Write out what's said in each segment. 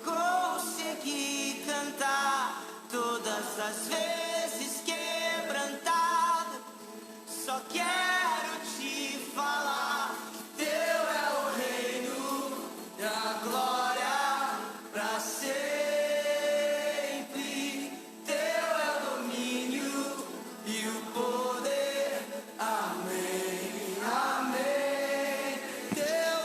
consegui cantar todas as vezes quebrantado. Só quero te falar que teu é o reino da glória pra sempre. Teu é o domínio e o poder. Amém, amém. Teu é o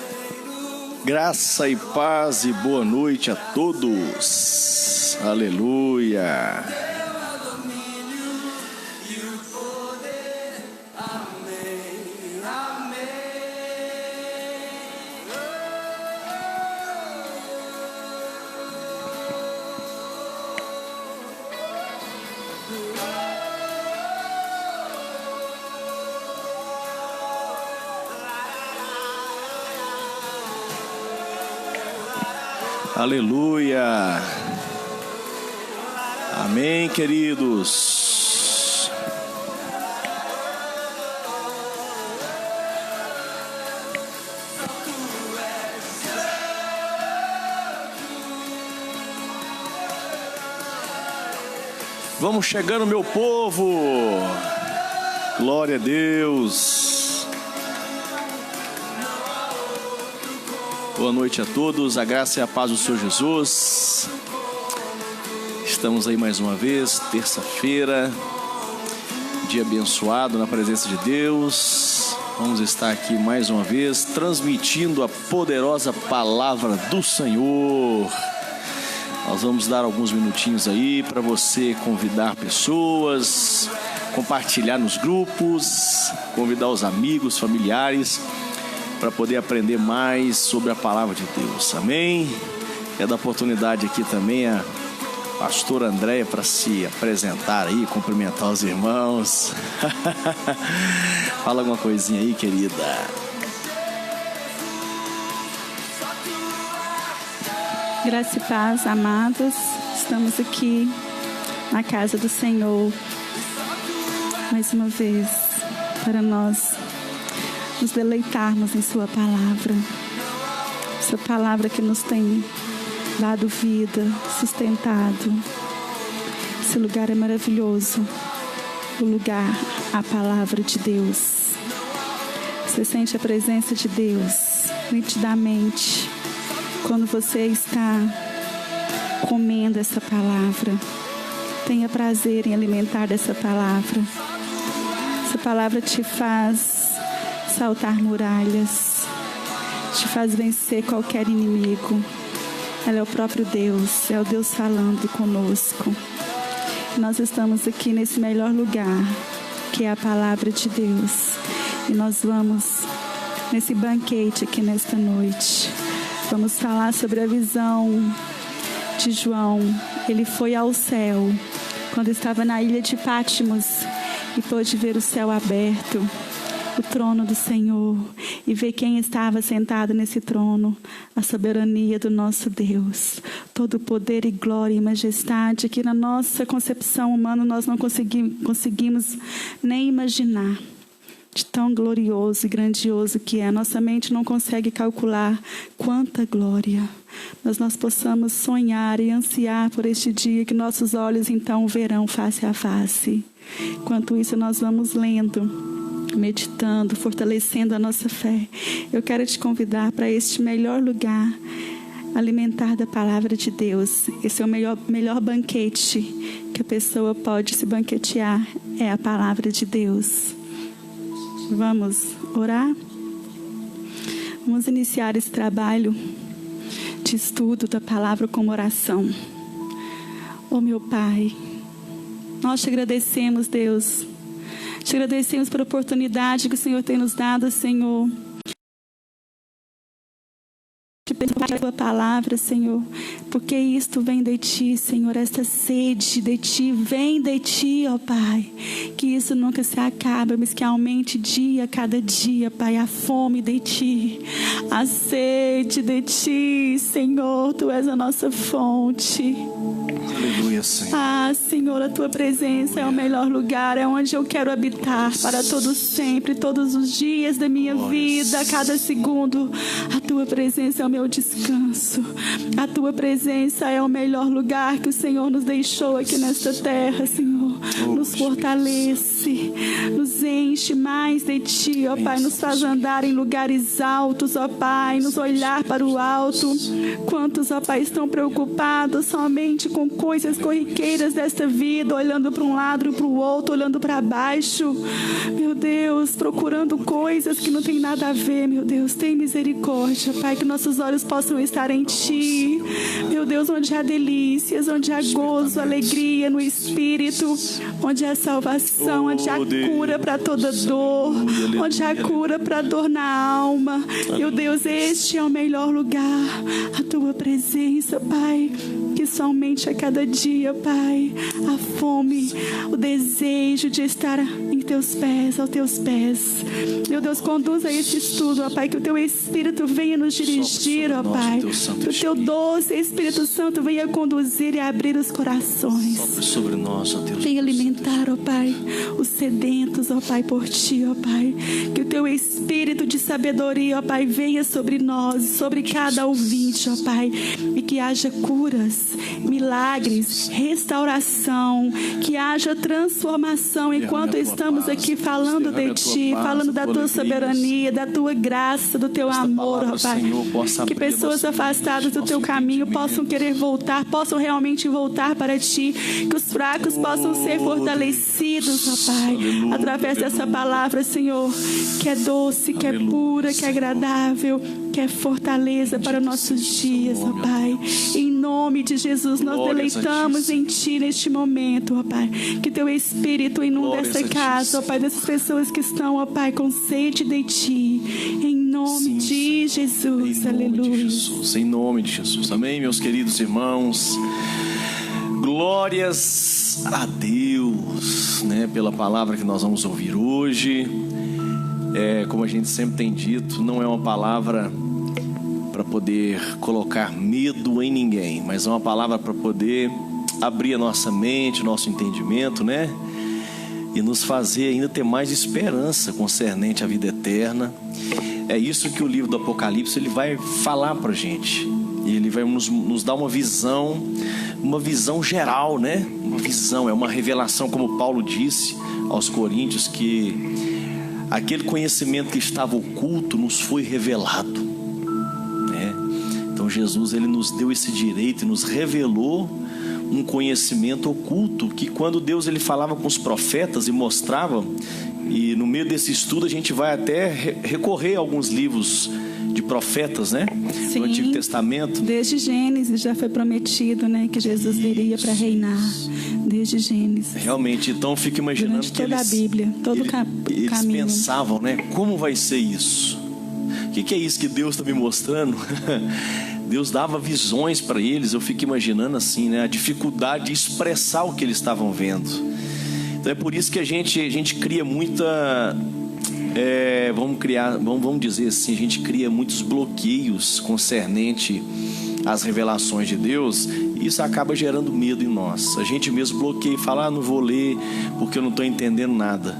reino. Graça e paz e boa noite a todos. Aleluia. Aleluia. Amém, queridos. Vamos chegando, meu povo. Glória a Deus. Boa noite a todos, a graça e a paz do Senhor Jesus. Estamos aí mais uma vez, terça-feira, dia abençoado na presença de Deus. Vamos estar aqui mais uma vez, transmitindo a poderosa palavra do Senhor. Nós vamos dar alguns minutinhos aí para você convidar pessoas, compartilhar nos grupos, convidar os amigos, familiares, para poder aprender mais sobre a palavra de Deus, amém? Quero dar oportunidade aqui também a pastora Andréia para se apresentar aí, cumprimentar os irmãos. Fala alguma coisinha aí, querida. Graça e paz, amados. Estamos aqui na casa do Senhor mais uma vez para nós nos deleitarmos em sua palavra. Sua palavra que nos tem dado vida, sustentado. Esse lugar é maravilhoso. O lugar, a palavra de Deus. Você sente a presença de Deus nitidamente quando você está comendo essa palavra. Tenha prazer em alimentar dessa palavra. Essa palavra te faz saltar muralhas, te faz vencer qualquer inimigo. Ela é o próprio Deus, é o Deus falando conosco. Nós estamos aqui nesse melhor lugar, que é a palavra de Deus. E nós vamos nesse banquete aqui nesta noite. Vamos falar sobre a visão de João. Ele foi ao céu quando estava na ilha de Patmos e pôde ver o céu aberto, o trono do Senhor, e ver quem estava sentado nesse trono, a soberania do nosso Deus, todo o poder e glória e majestade que na nossa concepção humana nós não conseguimos nem imaginar, de tão glorioso e grandioso que é. A nossa mente não consegue calcular quanta glória, mas nós possamos sonhar e ansiar por este dia que nossos olhos então verão face a face. Enquanto isso nós vamos lendo, meditando, fortalecendo a nossa fé. Eu quero te convidar para este melhor lugar, alimentar da palavra de Deus. Esse é o melhor banquete que a pessoa pode se banquetear, é a palavra de Deus. Vamos orar? Vamos iniciar esse trabalho de estudo da palavra como oração. Oh, meu Pai, nós te agradecemos, Deus. Te agradecemos pela oportunidade que o Senhor tem nos dado, Senhor. De pedir a tua palavra, Senhor, porque isto vem de ti, Senhor. Esta sede de ti vem de ti, ó Pai. Que isso nunca se acabe, mas que aumente dia a cada dia, Pai, a fome de ti, a sede de ti, Senhor. Tu és a nossa fonte. Aleluia, Senhor. Ah, Senhor, a tua presença é o melhor lugar, é onde eu quero habitar para todos sempre, todos os dias da minha vida, a cada segundo. A tua presença é o meu descanso. A tua presença é o melhor lugar que o Senhor nos deixou aqui nesta terra, Senhor. Nos fortalece, nos enche mais de ti, ó Pai, nos faz andar em lugares altos, ó Pai, nos olhar para o alto. Quantos, ó Pai, estão preocupados somente com coisas corriqueiras desta vida, olhando para um lado e para o outro, olhando para baixo, meu Deus, procurando coisas que não tem nada a ver, meu Deus. Tem misericórdia, Pai, que nossos olhos possam estar em ti, meu Deus, onde há delícias, onde há gozo, alegria no Espírito, onde há salvação, onde há cura para toda dor, onde há cura para dor na alma. Meu Deus, este é o melhor lugar, a tua presença, Pai, que somente a cada dia, Pai, a fome, o desejo de estar em teus pés, aos teus pés. Meu Deus, conduza esse estudo, ó Pai, que o teu Espírito venha nos dirigir, ó Pai, que o teu doce Espírito Santo venha conduzir e abrir os corações. Sobre nós, ó Deus. Venha alimentar, ó Pai, os sedentos, ó Pai, por ti, ó Pai. Que o teu Espírito de sabedoria, ó Pai, venha sobre nós, sobre cada ouvinte, ó Pai. E que haja curas, milagres, restauração, que haja transformação enquanto estamos aqui falando de ti, falando da tua soberania, da tua graça, do teu amor, ó Pai. Que pessoas afastadas do teu caminho possam querer voltar, possam realmente voltar para ti. Que os fracos possam ser fortalecidos, ó Pai, através dessa palavra, Senhor, que é doce, que é pura, que é agradável, que é fortaleza para nossos dias, ó Pai. Em nome de Jesus, nós deleitamos em ti neste momento, ó Pai. Que teu Espírito inunda essa casa, ó Pai, dessas pessoas que estão, ó Pai, com sede de ti. Em nome de Jesus, aleluia. Em nome de Jesus, amém, meus queridos irmãos. Glórias a Deus, né, pela palavra que nós vamos ouvir hoje. Como a gente sempre tem dito, não é uma palavra para poder colocar medo em ninguém, mas é uma palavra para poder abrir a nossa mente, nosso entendimento, né? E nos fazer ainda ter mais esperança concernente à vida eterna. É isso que o livro do Apocalipse ele vai falar para a gente. E ele vai nos dar uma visão geral, né? Uma visão, é uma revelação, como Paulo disse aos Coríntios, que aquele conhecimento que estava oculto nos foi revelado, né? Então Jesus ele nos deu esse direito e nos revelou um conhecimento oculto que quando Deus ele falava com os profetas e mostrava, e no meio desse estudo a gente vai até recorrer a alguns livros de profetas, né? Sim, do Antigo Testamento. Desde Gênesis já foi prometido, né, que Jesus viria para reinar. Desde Gênesis. Realmente, então eu fico imaginando durante toda a Bíblia, todo o caminho. Eles pensavam, né? Como vai ser isso? O que é isso que Deus está me mostrando? Deus dava visões para eles. Eu fico imaginando assim, né? A dificuldade de expressar o que eles estavam vendo. Então é por isso que a gente cria muita... vamos dizer assim, a gente cria muitos bloqueios concernente às revelações de Deus, e isso acaba gerando medo em nós. A gente mesmo bloqueia e fala, não vou ler porque eu não estou entendendo nada.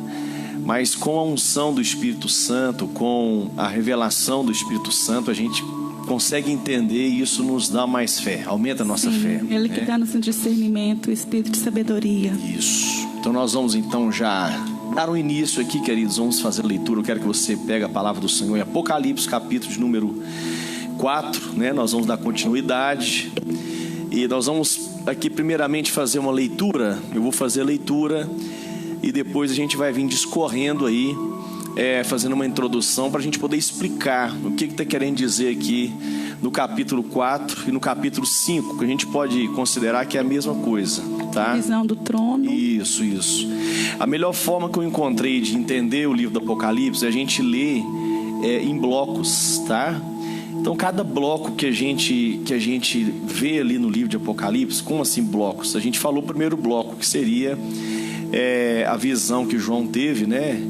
Mas com a unção do Espírito Santo, com a revelação do Espírito Santo, a gente consegue entender e isso nos dá mais fé, aumenta a nossa fé. Ele que dá-nos um discernimento, o Espírito de sabedoria. Isso. Então nós vamos então já dar um início aqui, queridos. Vamos fazer a leitura. Eu quero que você pegue a palavra do Senhor em Apocalipse, capítulo de número 4, né? Nós vamos dar continuidade. E nós vamos aqui primeiramente fazer uma leitura. Eu vou fazer a leitura e depois a gente vai vir discorrendo aí, fazendo uma introdução para a gente poder explicar o que está querendo dizer aqui no capítulo 4 e no capítulo 5, que a gente pode considerar que é a mesma coisa, tá? Visão do trono. Isso. A melhor forma que eu encontrei de entender o livro do Apocalipse é a gente ler em blocos, tá? Então cada bloco que a gente vê ali no livro de Apocalipse, como assim blocos? A gente falou o primeiro bloco, que seria a visão que João teve, né,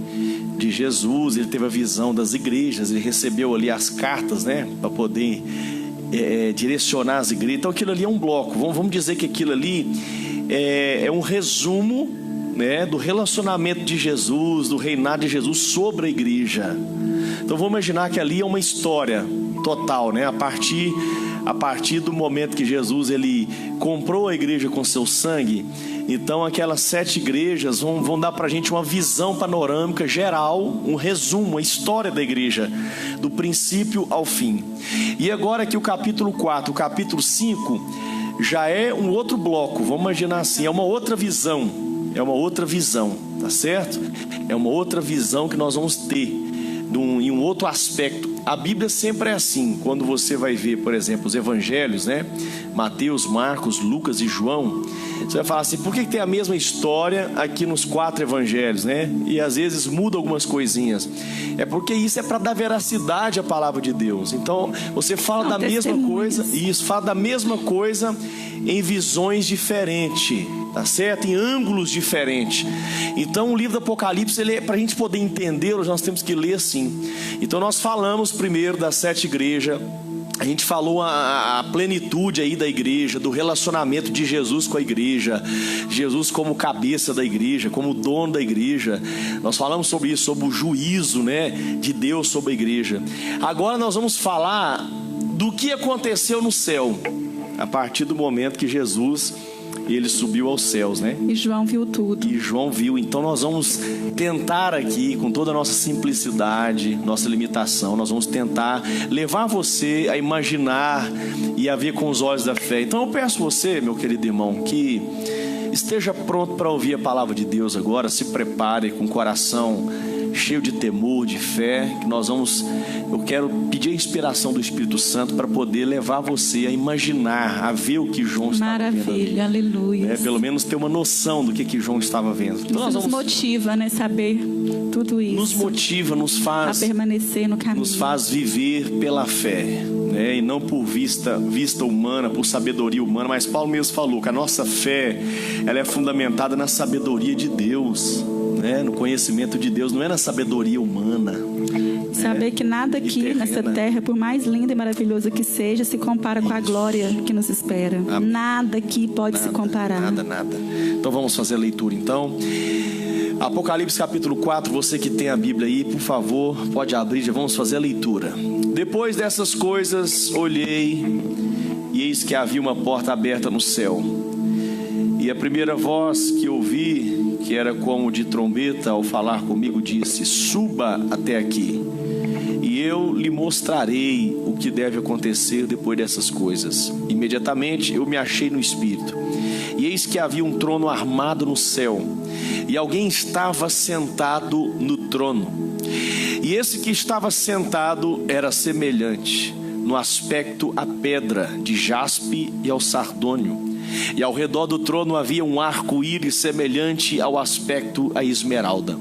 de Jesus. Ele teve a visão das igrejas, ele recebeu ali as cartas, né, para poder direcionar as igrejas. Então aquilo ali é um bloco. Vamos dizer que aquilo ali é um resumo, né, do relacionamento de Jesus, do reinado de Jesus sobre a igreja. Então vamos imaginar que ali é uma história total, né? A partir do momento que Jesus ele comprou a igreja com seu sangue, então aquelas 7 igrejas vão dar para a gente uma visão panorâmica geral, um resumo, a história da igreja, do princípio ao fim. E agora aqui o capítulo 4, o capítulo 5, já é um outro bloco, vamos imaginar assim, é uma outra visão, tá certo? É uma outra visão que nós vamos ter, em um outro aspecto. A Bíblia sempre é assim. Quando você vai ver, por exemplo, os evangelhos, né? Mateus, Marcos, Lucas e João, você vai falar assim, por que tem a mesma história aqui nos 4 evangelhos, né? E às vezes muda algumas coisinhas. É porque isso é para dar veracidade à palavra de Deus. Então, você fala da mesma coisa, fala da mesma coisa em visões diferentes, tá certo? Em ângulos diferentes. Então o livro do Apocalipse, para a gente poder entendê-lo, nós temos que ler assim. Então nós falamos primeiro das 7 igrejas. A gente falou a plenitude aí da igreja, do relacionamento de Jesus com a igreja, Jesus como cabeça da igreja, como dono da igreja. Nós falamos sobre isso, sobre o juízo, né, de Deus sobre a igreja. Agora nós vamos falar do que aconteceu no céu, a partir do momento que Jesus ele subiu aos céus, né? E João viu tudo. E João viu. Então nós vamos tentar aqui, com toda a nossa simplicidade, nossa limitação, nós vamos tentar levar você a imaginar e a ver com os olhos da fé. Então eu peço você, meu querido irmão, que esteja pronto para ouvir a palavra de Deus agora. Se prepare com o coração cheio de temor, de fé, que eu quero pedir a inspiração do Espírito Santo para poder levar você a imaginar, a ver o que João estava vendo. Maravilha, aleluia. Pelo menos ter uma noção do que João estava vendo. Então, nos motiva, né, saber tudo isso. Nos motiva, nos faz a permanecer no caminho. Nos faz viver pela fé, né, e não por vista humana, por sabedoria humana. Mas Paulo mesmo falou que a nossa fé, ela é fundamentada na sabedoria de Deus, né, no conhecimento de Deus, não é na sabedoria humana. Saber que nada aqui nessa terra, por mais lindo e maravilhoso que seja, se compara com a glória que nos espera. Amém. Nada aqui pode se comparar. Nada. Então vamos fazer a leitura então. Apocalipse capítulo 4, você que tem a Bíblia aí, por favor, pode abrir, já vamos fazer a leitura. Depois dessas coisas, olhei, e eis que havia uma porta aberta no céu. E a primeira voz que ouvi, que era como de trombeta, ao falar comigo, disse: suba até aqui, e eu lhe mostrarei o que deve acontecer depois dessas coisas. Imediatamente eu me achei no Espírito, e eis que havia um trono armado no céu, e alguém estava sentado no trono. E esse que estava sentado era semelhante no aspecto à pedra de jaspe e ao sardônio. E ao redor do trono havia um arco-íris semelhante ao aspecto à esmeralda.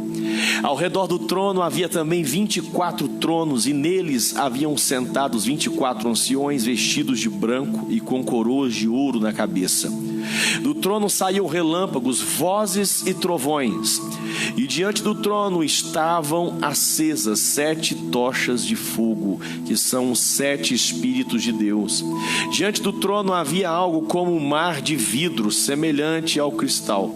Ao redor do trono havia também 24 tronos, e neles haviam sentados 24 anciões vestidos de branco e com coroas de ouro na cabeça. Do trono saíam relâmpagos, vozes e trovões. E diante do trono estavam acesas 7 tochas de fogo, que são os 7 Espíritos de Deus. Diante do trono havia algo como um mar de vidro, semelhante ao cristal.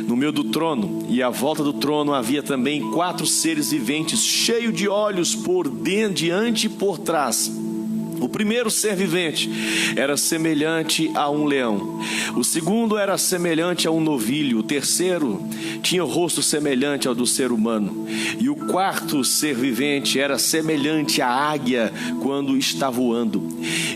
No meio do trono e à volta do trono havia também 4 seres viventes, cheios de olhos por dentro, diante e por trás. O primeiro ser vivente era semelhante a um leão. O segundo era semelhante a um novilho. O terceiro tinha o rosto semelhante ao do ser humano. E o quarto ser vivente era semelhante à águia quando está voando.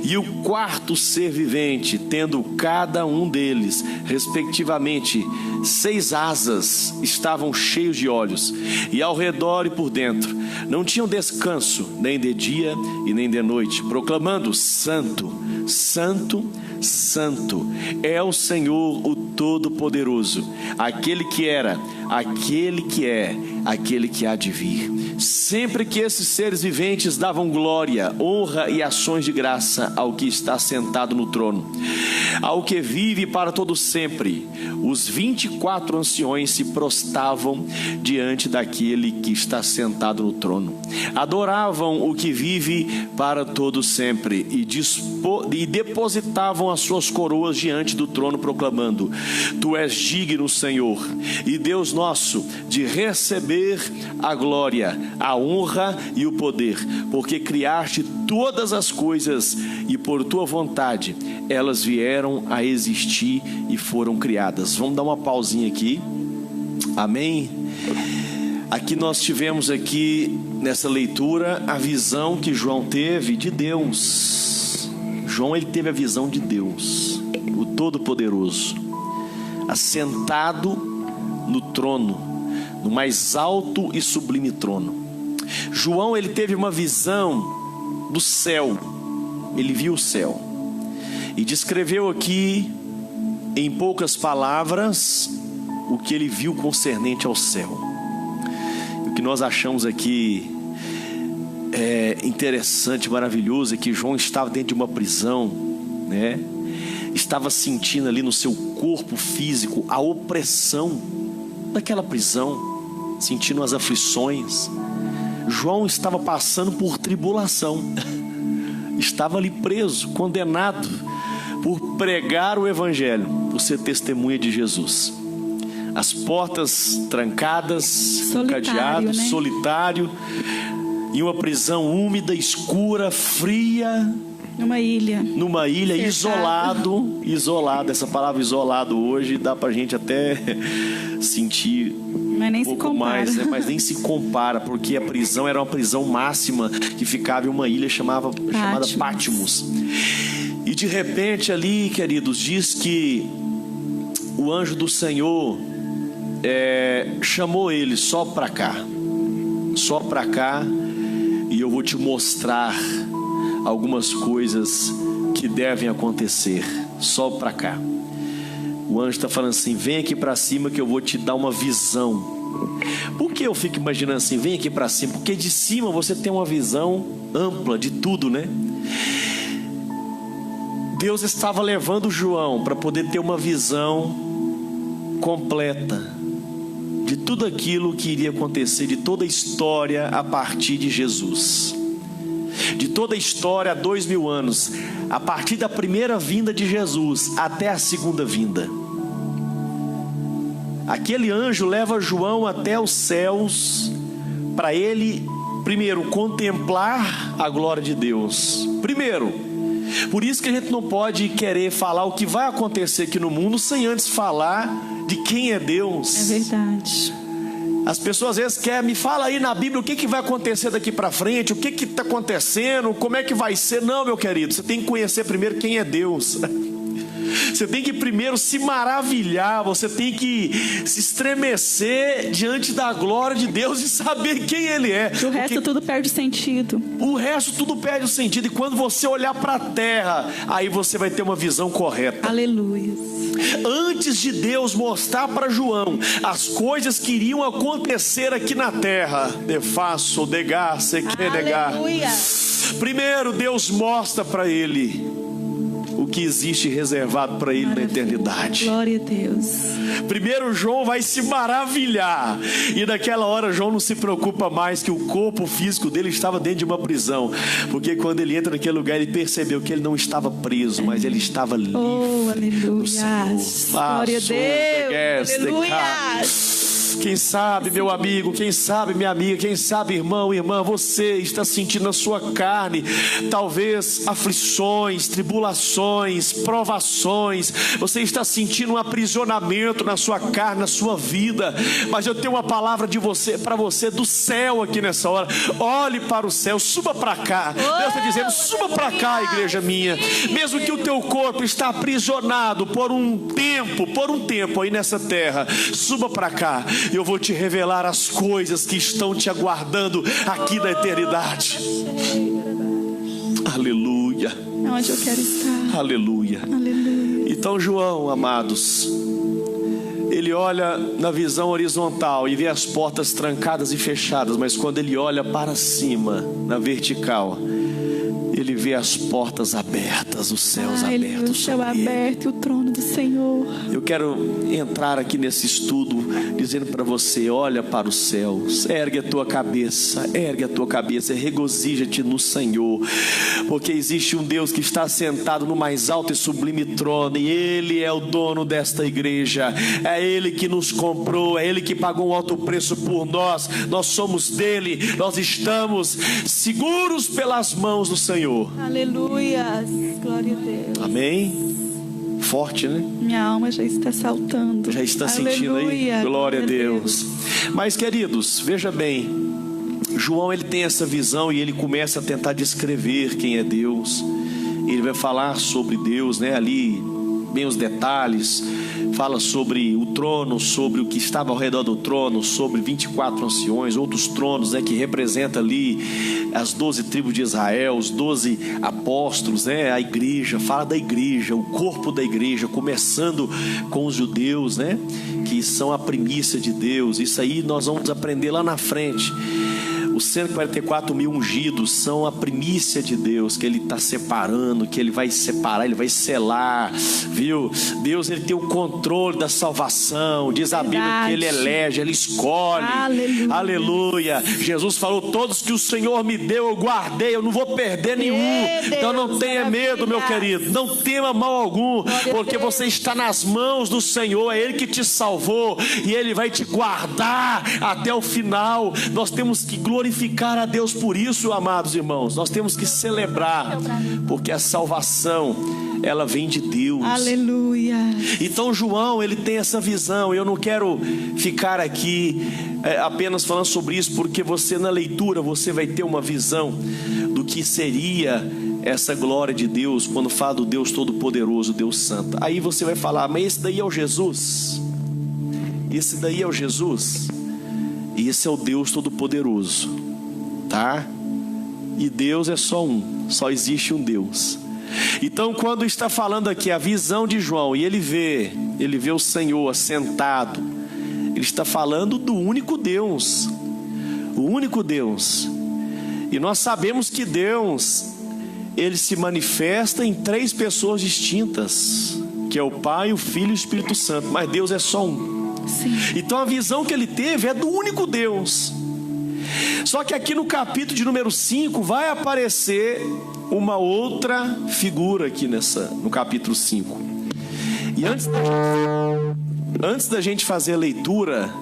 E o quarto ser vivente, tendo cada um deles, respectivamente, 6 asas, estavam cheios de olhos, e ao redor e por dentro não tinham descanso, nem de dia e nem de noite, proclamando: Santo, Santo, Santo é o Senhor, o Todo-Poderoso, aquele que era, aquele que é, aquele que há de vir. sempre que esses seres viventes davam glória, honra e ações de graça ao que está sentado no trono, ao que vive para todo sempre, os 24 anciões se prostravam diante daquele que está sentado no trono, adoravam o que vive para todo sempre e depositavam as suas coroas diante do trono, proclamando: Tu és digno, Senhor e Deus nosso, de receber a glória, a honra e o poder, porque criaste todas as coisas e por tua vontade elas vieram a existir e foram criadas. Vamos dar uma pausinha aqui. Amém? Aqui nós tivemos aqui nessa leitura a visão que João teve de Deus. João, ele teve a visão de Deus, o Todo-Poderoso, assentado no trono, no mais alto e sublime trono. João, ele teve uma visão do céu. Ele viu o céu e descreveu aqui em poucas palavras o que ele viu concernente ao céu. O que nós achamos aqui interessante, maravilhoso, é que João estava dentro de uma prisão, né? Estava sentindo ali no seu corpo físico a opressão daquela prisão, sentindo as aflições. João estava passando por tribulação, estava ali preso, condenado por pregar o evangelho, por ser testemunha de Jesus. As portas trancadas, um cadeado, né? Solitário, em uma prisão úmida, escura, fria, numa ilha, isolado. Essa palavra isolado hoje dá pra gente até sentir um pouco mais, né? Mas nem se compara, porque a prisão era uma prisão máxima que ficava em uma ilha chamada Patmos. E de repente ali, queridos, diz que o anjo do Senhor chamou ele: só pra cá, e eu vou te mostrar algumas coisas que devem acontecer. Só pra cá. O anjo está falando assim: vem aqui para cima que eu vou te dar uma visão. Por que eu fico imaginando assim, vem aqui para cima? Porque de cima você tem uma visão ampla de tudo, né? Deus estava levando João para poder ter uma visão completa de tudo aquilo que iria acontecer, de toda a história a partir de Jesus, de toda a história há 2000 anos, a partir da primeira vinda de Jesus até a segunda vinda. Aquele anjo leva João até os céus para ele, primeiro, contemplar a glória de Deus. Por isso que a gente não pode querer falar o que vai acontecer aqui no mundo sem antes falar de quem é Deus. É verdade. As pessoas às vezes querem, me fala aí na Bíblia o que vai acontecer daqui para frente, o que está acontecendo, como é que vai ser. Não, meu querido, você tem que conhecer primeiro quem é Deus. Você tem que primeiro se maravilhar, você tem que se estremecer diante da glória de Deus e saber quem Ele é. O resto tudo perde sentido. O resto tudo perde o sentido. E quando você olhar para a terra, aí você vai ter uma visão correta. Aleluia. Antes de Deus mostrar para João as coisas que iriam acontecer aqui na terra, primeiro Deus mostra para ele o que existe reservado para ele na eternidade. Glória a Deus. Primeiro João vai se maravilhar, e naquela hora João não se preocupa mais que o corpo físico dele estava dentro de uma prisão, porque quando ele entra naquele lugar ele percebeu que ele não estava preso, mas ele estava livre. Oh, aleluia. Glória a Deus. Aleluia. Quem sabe, meu amigo, quem sabe, minha amiga, quem sabe, irmão, irmã, você está sentindo na sua carne talvez aflições, tribulações, provações. Você está sentindo um aprisionamento na sua carne, na sua vida. Mas eu tenho uma palavra para você do céu aqui nessa hora. Olhe para o céu, suba para cá. Deus está dizendo: suba para cá, igreja minha. Mesmo que o teu corpo está aprisionado por um tempo aí nessa terra, suba para cá. Eu vou te revelar as coisas que estão te aguardando aqui na eternidade. Aleluia. É onde eu quero estar. Aleluia. Aleluia. Então João, amados, ele olha na visão horizontal e vê as portas trancadas e fechadas, mas quando ele olha para cima, na vertical, ele vê as portas abertas, os céus Ele vê o abertos céu sobre ele. aberto e o trono do Senhor. Eu quero entrar aqui nesse estudo dizendo para você: olha para os céus, ergue a tua cabeça, regozija-te no Senhor, porque existe um Deus que está sentado no mais alto e sublime trono, e Ele é o dono desta igreja, é Ele que nos comprou, é Ele que pagou um alto preço por nós, nós somos dele, nós estamos seguros pelas mãos do Senhor. Aleluia, glória a Deus. Amém? Forte, né? Minha alma já está saltando. Já está sentindo aí? Aleluia, Glória a Deus. Mas, queridos, veja bem, João ele tem essa visão e ele começa a tentar descrever quem é Deus. Ele vai falar sobre Deus, né? Ali, bem os detalhes. Fala sobre o trono, sobre o que estava ao redor do trono, sobre 24 anciões, outros tronos, né, que representa ali as 12 tribos de Israel, os 12 apóstolos, né, a igreja. Fala da igreja, o corpo da igreja, começando com os judeus, né, que são a primícia de Deus. Isso aí nós vamos aprender lá na frente. Os 144 mil ungidos são a primícia de Deus, que Ele está separando, que Ele vai separar, Ele vai selar, viu? Deus, Ele tem o controle da salvação. Diz a Bíblia que Ele elege, Ele escolhe. Aleluia. Aleluia. Jesus falou: todos que o Senhor me deu, eu guardei, eu não vou perder nenhum. Então não tenha medo, meu querido, não tema mal algum, porque você está nas mãos do Senhor, é Ele que te salvou e Ele vai te guardar até o final. Nós temos que glorificar a Deus por isso, amados irmãos. Nós temos que celebrar, porque a salvação, ela vem de Deus. Aleluia. Então João, ele tem essa visão. Eu não quero ficar aqui apenas falando sobre isso, porque você na leitura, você vai ter uma visão do que seria essa glória de Deus, quando fala do Deus Todo-Poderoso, Deus Santo. Aí você vai falar: mas esse daí é o Jesus? Esse daí é o Jesus? E esse é o Deus Todo-Poderoso, tá? E Deus é só um, só existe um Deus. Então, quando está falando aqui a visão de João, e ele vê o Senhor assentado, ele está falando do único Deus, o único Deus. E nós sabemos que Deus, ele se manifesta em 3 pessoas distintas, que é o Pai, o Filho e o Espírito Santo, mas Deus é só um. Sim. Então a visão que ele teve é do único Deus. Só que aqui no capítulo de número 5 vai aparecer uma outra figura aqui no capítulo 5. E antes da gente fazer a leitura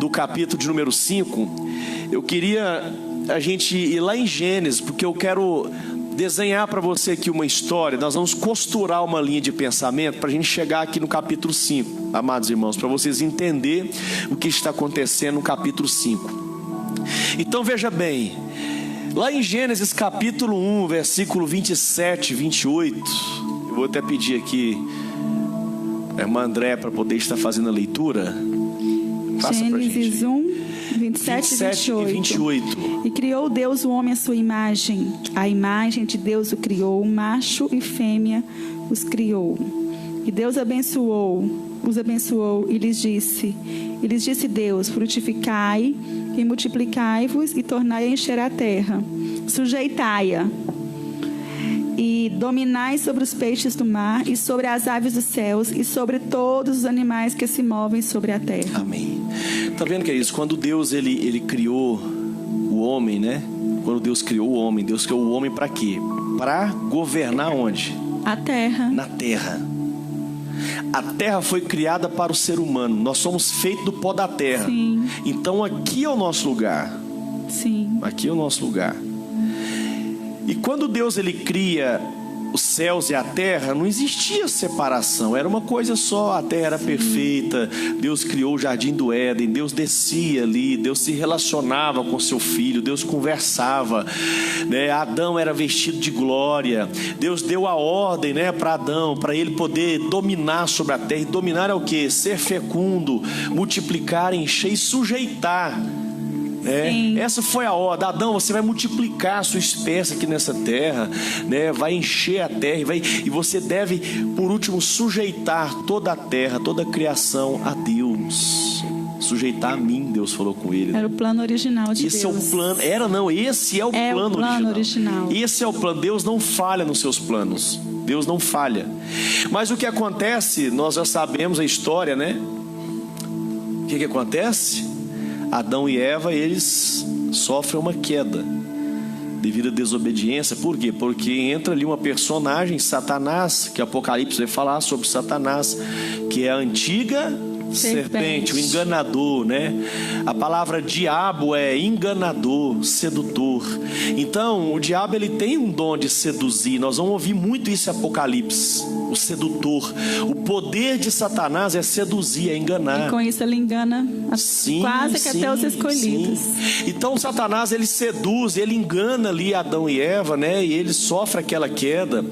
do capítulo de número 5, eu queria a gente ir lá em Gênesis, porque eu quero desenhar para você aqui uma história. Nós vamos costurar uma linha de pensamento para a gente chegar aqui no capítulo 5, amados irmãos, para vocês entenderem o que está acontecendo no capítulo 5. Então veja bem, lá em Gênesis capítulo 1, versículo 27 e 28, eu vou até pedir aqui a irmã André para poder estar fazendo a leitura. Faça pra gente. Gênesis 1, 27 e 28. E criou Deus o homem à sua imagem. A imagem de Deus o criou, macho e fêmea os criou. E Deus os abençoou e lhes disse Deus: frutificai e multiplicai-vos e tornai a encher a terra. Sujeitai-a e dominai sobre os peixes do mar e sobre as aves dos céus e sobre todos os animais que se movem sobre a terra. Amém. Tá vendo que é isso? Quando Deus ele criou o homem, né? Quando Deus criou o homem criou o homem para quê? Para governar onde? A terra. Na terra. A terra foi criada para o ser humano. Nós somos feitos do pó da terra. Sim. Então aqui é o nosso lugar. Sim. Aqui é o nosso lugar. E quando Deus ele cria os céus e a terra, não existia separação, era uma coisa só, a terra era perfeita. Deus criou o jardim do Éden, Deus descia ali, Deus se relacionava com seu filho, Deus conversava, né? Adão era vestido de glória, Deus deu a ordem, né, para Adão, para ele poder dominar sobre a terra. E dominar é o que? Ser fecundo, multiplicar, encher e sujeitar, né? Sim. Essa foi a ordem. Adão, você vai multiplicar a sua espécie aqui nessa terra, né? Vai encher a terra e você deve, por último, sujeitar toda a terra, toda a criação a Deus. Sujeitar a mim, Deus falou com ele. Era o plano original de Esse Deus. é o plano. Esse é o plano original. Esse é o plano. Deus não falha nos seus planos. Deus não falha. Mas o que acontece, nós já sabemos a história, né? O que acontece? Adão e Eva, eles sofrem uma queda devido à desobediência. Por quê? Porque entra ali uma personagem, Satanás, que Apocalipse vai falar sobre Satanás, que é a antiga serpente, o enganador, né? A palavra diabo é enganador, sedutor. Então, o diabo, ele tem um dom de seduzir. Nós vamos ouvir muito isso em Apocalipse. O sedutor. O poder de Satanás é seduzir, é enganar. E com isso ele engana quase que até os escolhidos. Então, Satanás, ele seduz, ele engana ali Adão e Eva, né? E ele sofre aquela queda.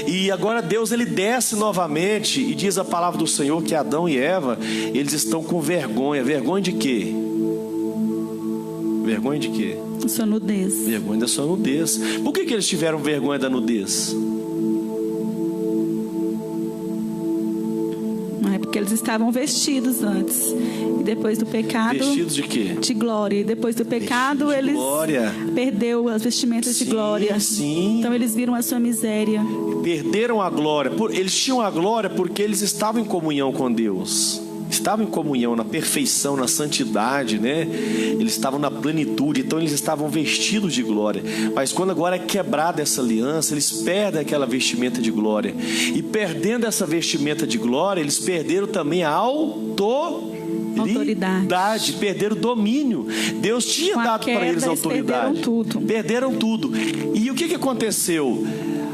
E agora Deus, ele desce novamente e diz a palavra do Senhor que Adão e Eva, eles estão com vergonha. Vergonha de quê? Vergonha de quê? Da sua nudez. Vergonha da sua nudez. Por que eles tiveram vergonha da nudez? É porque eles estavam vestidos antes. E depois do pecado... Vestidos de quê? De glória. E depois do pecado, Vestidos de eles... glória. Perdeu as vestimentas de glória. Sim. Então eles viram a sua miséria. Perderam a glória. Eles tinham a glória porque eles estavam em comunhão com Deus. Estavam em comunhão, na perfeição, na santidade, né? Eles estavam na plenitude, então eles estavam vestidos de glória. Mas quando agora é quebrada essa aliança, eles perdem aquela vestimenta de glória. E perdendo essa vestimenta de glória, eles perderam também a autoridade, perderam o domínio. Deus tinha dado para eles autoridade. Perderam tudo. E o que aconteceu?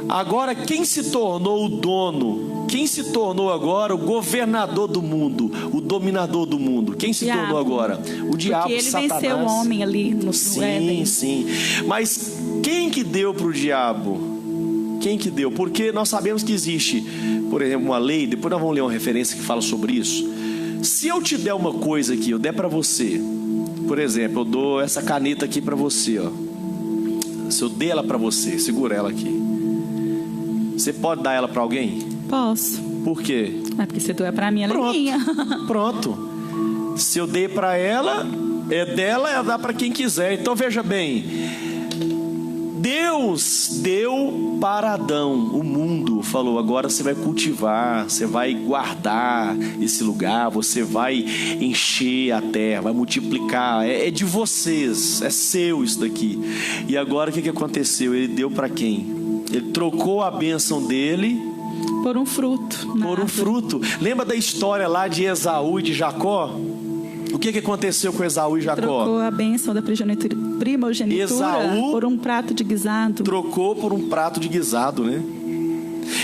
Agora, quem se tornou o dono? Quem se tornou agora o governador do mundo, o dominador do mundo? Quem se tornou agora? O diabo, porque ele Satanás. venceu o homem ali no Éden. Sim. Mas quem que deu para o diabo? Quem que deu? Porque nós sabemos que existe, por exemplo, uma lei. Depois nós vamos ler uma referência que fala sobre isso. Se eu te der uma coisa aqui, eu der para você, por exemplo, eu dou essa caneta aqui para você, ó. Se eu der ela para você, segura ela aqui. Você pode dar ela para alguém? Posso. Por quê? É porque se tu é para mim, ela é minha. Pronto. Se eu dei para ela, é dela, ela dá para quem quiser. Então veja bem, Deus deu para Adão o mundo, falou: agora você vai cultivar, você vai guardar esse lugar, você vai encher a terra, vai multiplicar, é de vocês, é seu isso daqui. E agora o que aconteceu? Ele deu para quem? Ele trocou a bênção dele por um fruto. Por um fruto. Lembra da história lá de Esaú e de Jacó? O que aconteceu com Esaú e Jacó? Trocou a bênção da primogenitura Esaú por um prato de guisado. Trocou por um prato de guisado, né?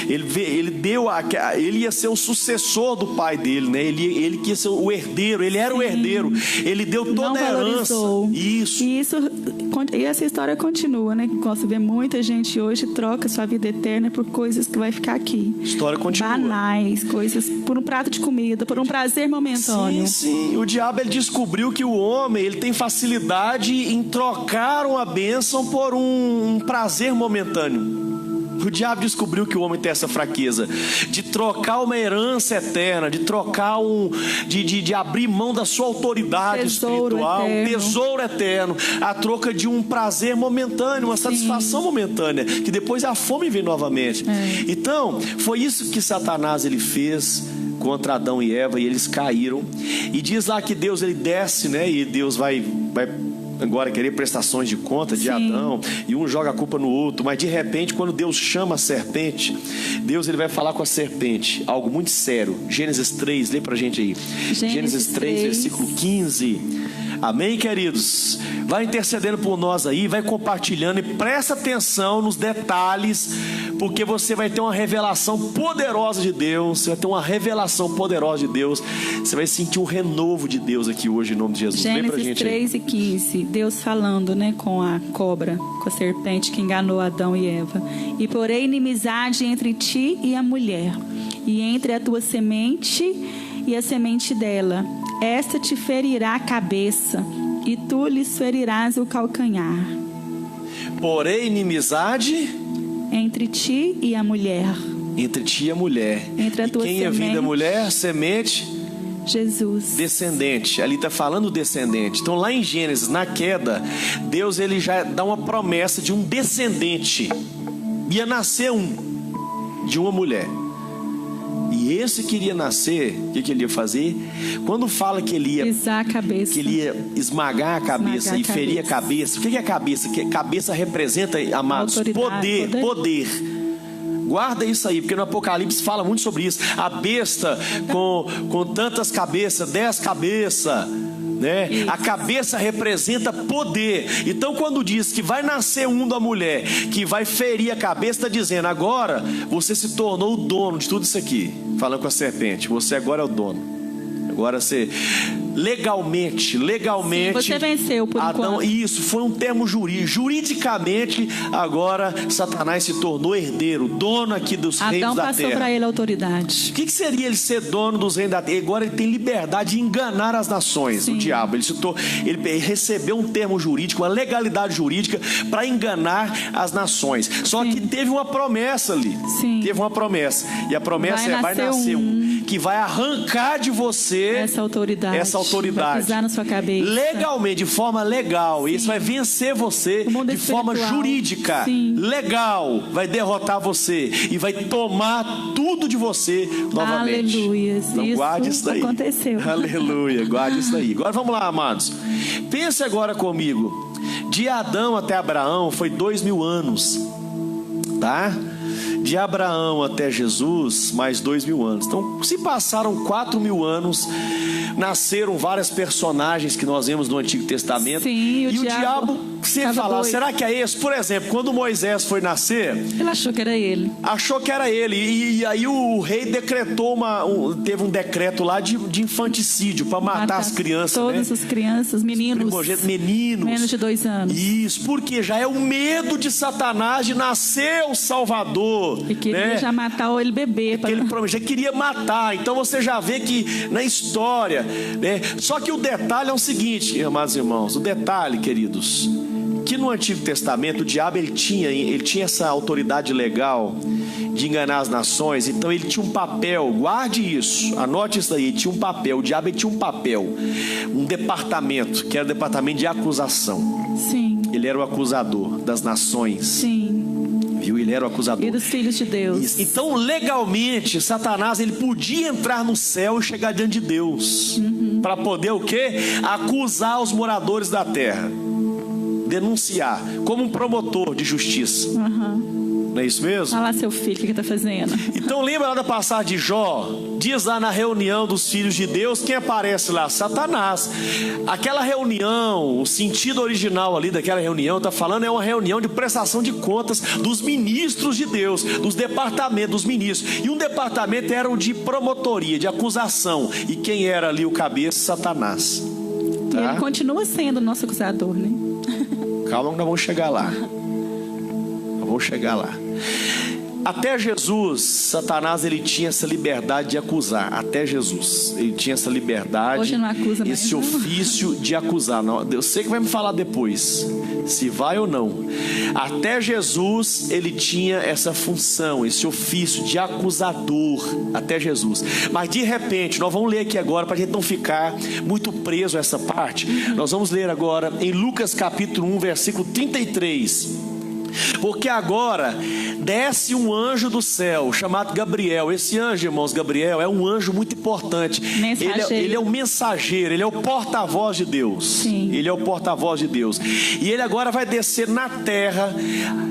Ele ia ser o sucessor do pai dele, né? Ele ia ser o herdeiro, ele era o herdeiro. Ele deu toda a herança. Isso. E essa história continua, né? Você vê muita gente hoje troca sua vida eterna por coisas que vai ficar aqui. A história continua. Banais, coisas por um prato de comida, por um prazer momentâneo. Sim. O diabo, ele descobriu que o homem, ele tem facilidade em trocar uma bênção por um prazer momentâneo. O diabo descobriu que o homem tem essa fraqueza de trocar uma herança eterna, de trocar de abrir mão da sua autoridade espiritual, tesouro eterno, a troca de um prazer momentâneo, uma satisfação momentânea, que depois a fome vem novamente. Então, foi isso que Satanás ele fez contra Adão e Eva, e eles caíram. E diz lá que Deus ele desce, né? E Deus vai agora querer prestações de conta de Adão, e um joga a culpa no outro. Mas de repente, quando Deus chama a serpente, Deus ele vai falar com a serpente algo muito sério. Gênesis 3, lê pra gente aí. Gênesis 3, versículo 15. Amém, queridos? Vai intercedendo por nós aí, vai compartilhando e presta atenção nos detalhes, porque você vai ter uma revelação poderosa de Deus. Você vai ter uma revelação poderosa de Deus. Você vai sentir um renovo de Deus aqui hoje, em nome de Jesus. Gênesis 3 e 15, Deus falando, né, com a cobra, com a serpente que enganou Adão e Eva. E porém inimizade entre ti e a mulher, e entre a tua semente e a semente dela. Esta te ferirá a cabeça, e tu lhes ferirás o calcanhar. Porém, inimizade Entre ti e a mulher, entre ti e a mulher. entre a E tua quem é vida semente, mulher? Semente, Jesus. descendente. Ali está falando descendente. Então lá em Gênesis, na queda, Deus ele já dá uma promessa de um descendente. Ia nascer de uma mulher. E esse que iria nascer, o que ele ia fazer? Quando fala que ele ia Pisar a cabeça. que ele ia esmagar a cabeça Esmagar e a ferir a cabeça. cabeça. O que é a cabeça? Que cabeça representa, amados, Autoridade, poder. Guarda isso aí, porque no Apocalipse fala muito sobre isso. A besta com tantas cabeças, 10 cabeças, né? Isso. A cabeça representa poder. Então quando diz que vai nascer da mulher, que vai ferir a cabeça, está dizendo: agora você se tornou o dono de tudo isso aqui. Falando com a serpente, você agora é o dono. Agora você legalmente, Você venceu por Adão, enquanto. isso foi um termo jurídico. Juridicamente, agora Satanás se tornou herdeiro, dono aqui dos reinos Adão da passou terra. para ele a autoridade. O que seria ele ser dono dos reinos da terra? Agora ele tem liberdade de enganar as nações. Sim. O diabo, ele recebeu um termo jurídico, uma legalidade jurídica para enganar as nações. Só Sim. que teve uma promessa ali. Sim. Teve uma promessa. E a promessa vai nascer nascer que vai arrancar de você Essa autoridade. autoridade. Vai pisar na sua cabeça. Legalmente, de forma legal. Isso vai vencer você O mundo de forma espiritual. jurídica. Sim. Legal. Vai derrotar você. E vai tomar tudo de você novamente. Aleluia. Então Isso guarde isso daí. aconteceu. Aleluia. Guarde isso daí. Agora vamos lá, amados. Pense agora comigo. De Adão até Abraão foi 2000 anos. Tá? De Abraão até Jesus, mais 2000 anos. Então, se passaram 4000 anos, nasceram vários personagens que nós vemos no Antigo Testamento. Sim, e o diabo você ficava fala, doido. será que é esse? Por exemplo, quando Moisés foi nascer, Ele achou que era ele. achou que era ele. E aí o rei decretou teve um decreto lá de infanticídio para matar as crianças. Todas as crianças, meninos. Primogênitos, meninos. Menos de 2 anos. Isso, porque já é o medo de Satanás de nascer o Salvador. E queria né? já matar ele bebê. Que ele já queria matar. Então você já vê que na história, né? Só que o detalhe é o seguinte, amados irmãos, o detalhe, queridos, que no Antigo Testamento o diabo ele tinha essa autoridade legal de enganar as nações. Então ele tinha um papel, guarde isso, anote isso aí, tinha um papel, o diabo ele tinha um papel, um departamento, que era o departamento de acusação. Sim. Ele era o acusador das nações. Sim. Viu? Ele era o acusador. E dos filhos de Deus. Isso. Então, legalmente, Satanás ele podia entrar no céu e chegar diante de Deus. Para poder o quê? Acusar os moradores da terra. Denunciar. Como um promotor de justiça. Não é isso mesmo? Olha lá seu filho, o que ele está fazendo? Então lembra lá da passagem de Jó? Diz lá na reunião dos filhos de Deus, quem aparece lá? Satanás. Aquela reunião, o sentido original ali daquela reunião, está falando, é uma reunião de prestação de contas dos ministros de Deus, dos departamentos dos ministros. E um departamento era o de promotoria, de acusação. E quem era ali o cabeça? Satanás. E Tá? ele continua sendo o nosso acusador, né? Calma que nós vamos chegar lá. Vamos chegar lá. Até Jesus, Satanás ele tinha essa liberdade de acusar. Até Jesus, ele tinha essa liberdade. Hoje não acusa mais, esse não. ofício de acusar. Não, eu sei que vai me falar depois, se vai ou não. Até Jesus, ele tinha essa função, esse ofício de acusador. Até Jesus. Mas de repente, nós vamos ler aqui agora, para a gente não ficar muito preso a essa parte. Nós vamos ler agora em Lucas capítulo 1, versículo 33. Porque agora desce um anjo do céu chamado Gabriel. Esse anjo, irmãos, Gabriel é um anjo muito importante. Ele é o mensageiro, ele é o porta-voz de Deus. Sim. Ele é o porta-voz de Deus. E ele agora vai descer na terra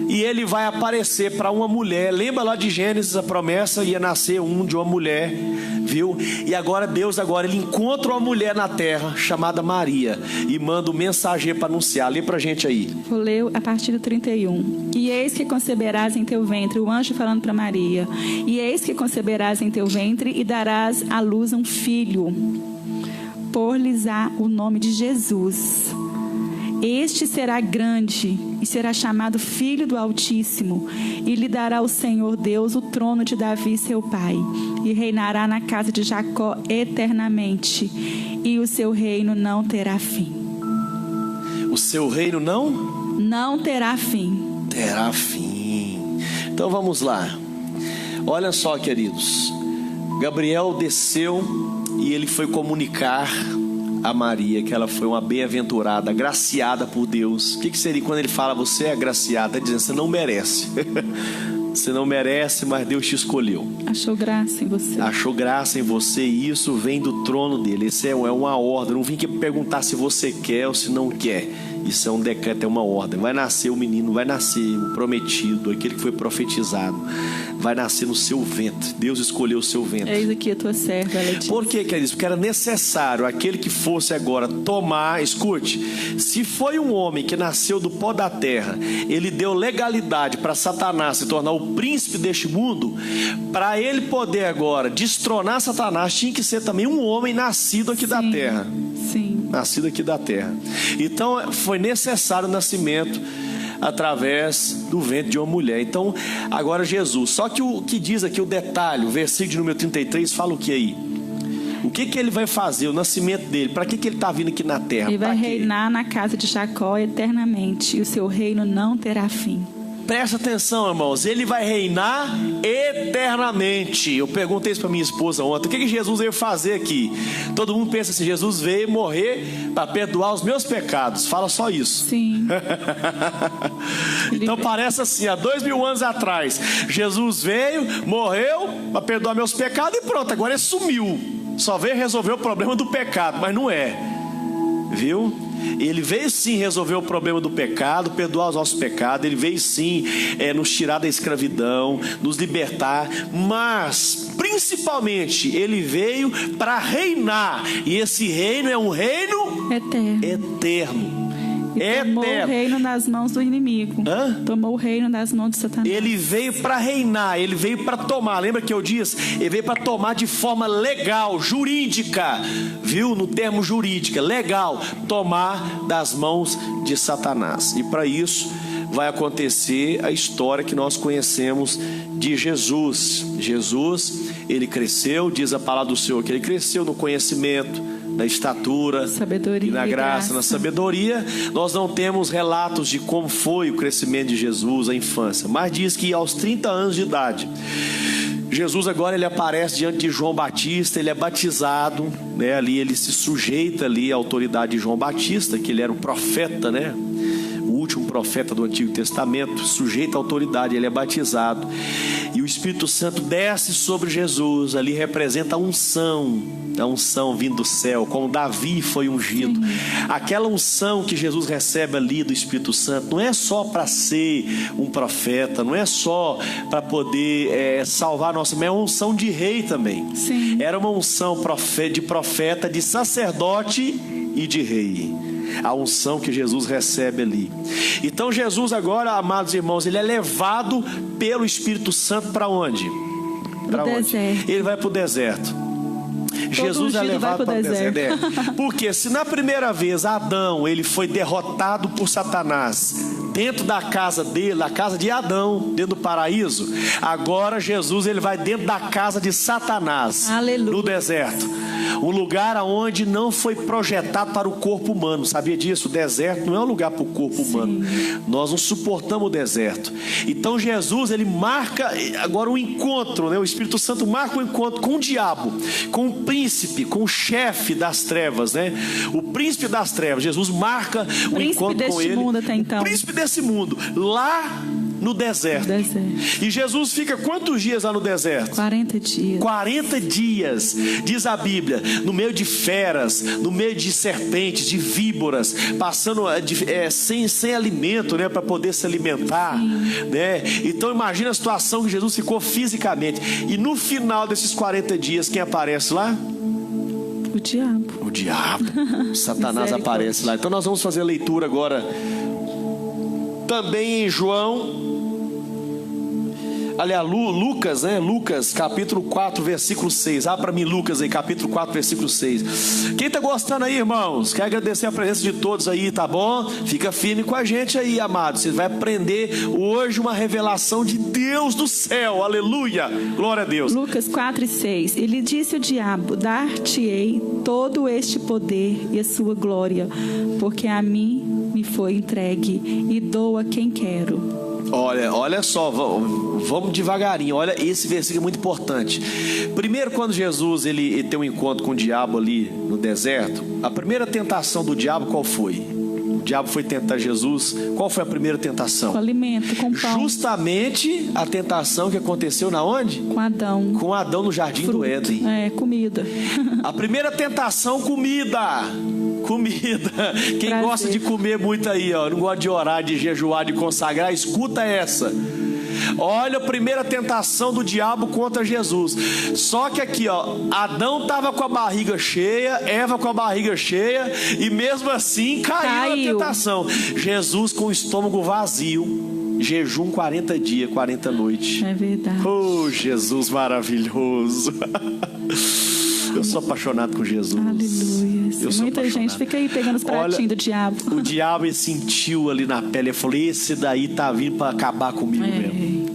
e ele vai aparecer para uma mulher. Lembra lá de Gênesis, a promessa ia nascer de uma mulher, viu? E agora Deus ele encontra uma mulher na terra chamada Maria e manda o mensageiro para anunciar. Lê pra gente aí. Vou ler a partir do 31. E eis que conceberás em teu ventre, o anjo falando para Maria, e eis que conceberás em teu ventre e darás à luz um filho, por-lhes-á o nome de Jesus. Este será grande e será chamado Filho do Altíssimo, e lhe dará o Senhor Deus o trono de Davi seu pai, e reinará na casa de Jacó eternamente, e o seu reino não terá fim. O seu reino não terá fim. terá fim. Então vamos lá. Olha só, queridos. Gabriel desceu e ele foi comunicar a Maria que ela foi uma bem-aventurada, agraciada por Deus. O que seria quando ele fala você é agraciada? Está dizendo, você não merece. Você não merece, mas Deus te escolheu. Achou graça em você. Achou graça em você e isso vem do trono dele. Isso é uma ordem. Não vim aqui perguntar se você quer ou se não quer. Isso é um decreto, é uma ordem. Vai nascer o menino, vai nascer o prometido, aquele que foi profetizado. Vai nascer no seu ventre. Deus escolheu o seu ventre. Eis aqui a tua serva, ela diz. Por que, queridos? Porque era necessário aquele que fosse agora tomar. Escute, se foi um homem que nasceu do pó da terra, ele deu legalidade para Satanás se tornar o príncipe deste mundo. Para ele poder agora destronar Satanás, tinha que ser também um homem nascido aqui da terra. Sim. Nascido aqui da terra. Então foi necessário o nascimento através do ventre de uma mulher. Então agora Jesus. Só que o que diz aqui o detalhe, o versículo de número 33 fala o que aí? O que ele vai fazer, o nascimento dele? Para que ele está vindo aqui na terra? Ele vai reinar na casa de Jacó eternamente, e o seu reino não terá fim. Presta atenção, irmãos. Ele vai reinar eternamente. Eu perguntei isso para minha esposa ontem. O que Jesus veio fazer aqui? Todo mundo pensa assim, Jesus veio morrer para perdoar os meus pecados. Fala só isso. Sim. Então parece assim, há 2000 anos atrás, Jesus veio, morreu para perdoar meus pecados e pronto, agora ele sumiu. Só veio resolver o problema do pecado, mas não é. Viu? Ele veio sim resolver o problema do pecado, perdoar os nossos pecados. Ele veio sim nos tirar da escravidão, nos libertar. Mas principalmente ele veio para reinar. E esse reino é um reino eterno. Tomou o reino nas mãos do inimigo. Tomou o reino nas mãos de Satanás. Ele veio para reinar, ele veio para tomar. Lembra que eu disse? Ele veio para tomar de forma legal, jurídica. Viu? No termo jurídica, legal. Tomar das mãos de Satanás. E para isso vai acontecer a história que nós conhecemos de Jesus. Jesus, ele cresceu, diz a palavra do Senhor, que ele cresceu no conhecimento, na estatura, sabedoria, e na graça, na sabedoria. Nós não temos relatos de como foi o crescimento de Jesus, a infância, mas diz que aos 30 anos de idade, Jesus agora ele aparece diante de João Batista, ele é batizado, né? Ali ele se sujeita ali à autoridade de João Batista, que ele era o profeta, né? O último profeta do Antigo Testamento, sujeito à autoridade, ele é batizado. E o Espírito Santo desce sobre Jesus, ali representa a unção vindo do céu, como Davi foi ungido. Aquela unção que Jesus recebe ali do Espírito Santo, não é só para ser um profeta, não é só para poder salvar a nossa, mas é uma unção de rei também. Sim. Era uma unção de profeta, de sacerdote e de rei. A unção que Jesus recebe ali. Então Jesus agora, amados irmãos, ele é levado pelo Espírito Santo para onde? Para onde? Deserto. Ele vai para o deserto. Jesus é levado para o deserto. Porque se na primeira vez Adão ele foi derrotado por Satanás dentro da casa dele, da casa de Adão, dentro do paraíso, agora Jesus ele vai dentro da casa de Satanás. Aleluia. No deserto. Um lugar onde não foi projetado para o corpo humano. Sabia disso? O deserto não é um lugar para o corpo humano. Nós não suportamos o deserto. Então Jesus, ele marca agora um encontro, né? O Espírito Santo marca um encontro com o diabo, com o príncipe, com o chefe das trevas, né? O príncipe das trevas. Jesus marca um encontro com ele. Mundo até então. O príncipe desse mundo, lá no deserto. E Jesus fica quantos dias lá no deserto? 40 dias. 40 dias, diz a Bíblia, no meio de feras, no meio de serpentes, de víboras, passando sem alimento, né, para poder se alimentar, né? Então imagina a situação que Jesus ficou fisicamente. E no final desses 40 dias, quem aparece lá? O diabo. O diabo. Satanás aparece lá. Então nós vamos fazer a leitura agora também em João. Aliás, Lucas, né? Lucas, capítulo 4, versículo 6. Abra para mim Lucas aí, capítulo 4, versículo 6. Quem está gostando aí, irmãos? Quero agradecer a presença de todos aí, tá bom? Fica firme com a gente aí, amado. Você vai aprender hoje uma revelação de Deus do céu. Aleluia! Glória a Deus. Lucas 4 e 6. Ele disse ao diabo: dar-te-ei todo este poder e a sua glória, porque a mim me foi entregue e dou a quem quero. Olha só, vamos devagarinho. Olha, esse versículo é muito importante. Primeiro, quando Jesus ele tem um encontro com o diabo ali no deserto, a primeira tentação do diabo qual foi? O diabo foi tentar Jesus. Qual foi a primeira tentação? Com alimento, com pão. Justamente a tentação que aconteceu na onde? Com Adão. Com Adão no jardim do Éden. Comida. A primeira tentação, comida. Quem Prazer. gosta de comer muito aí, ó, não gosta de orar, de jejuar, de consagrar, escuta essa. Olha a primeira tentação do diabo contra Jesus. Só que aqui, ó, Adão estava com a barriga cheia, Eva com a barriga cheia, e mesmo assim caiu na tentação. Jesus com o estômago vazio, jejum 40 dias, 40 noites. É verdade. Oh, Jesus maravilhoso. Eu sou apaixonado com Jesus. Aleluia. Muita gente fica aí pegando os pratinhos do diabo. O diabo ele sentiu ali na pele. Ele falou: esse daí tá vindo para acabar comigo mesmo.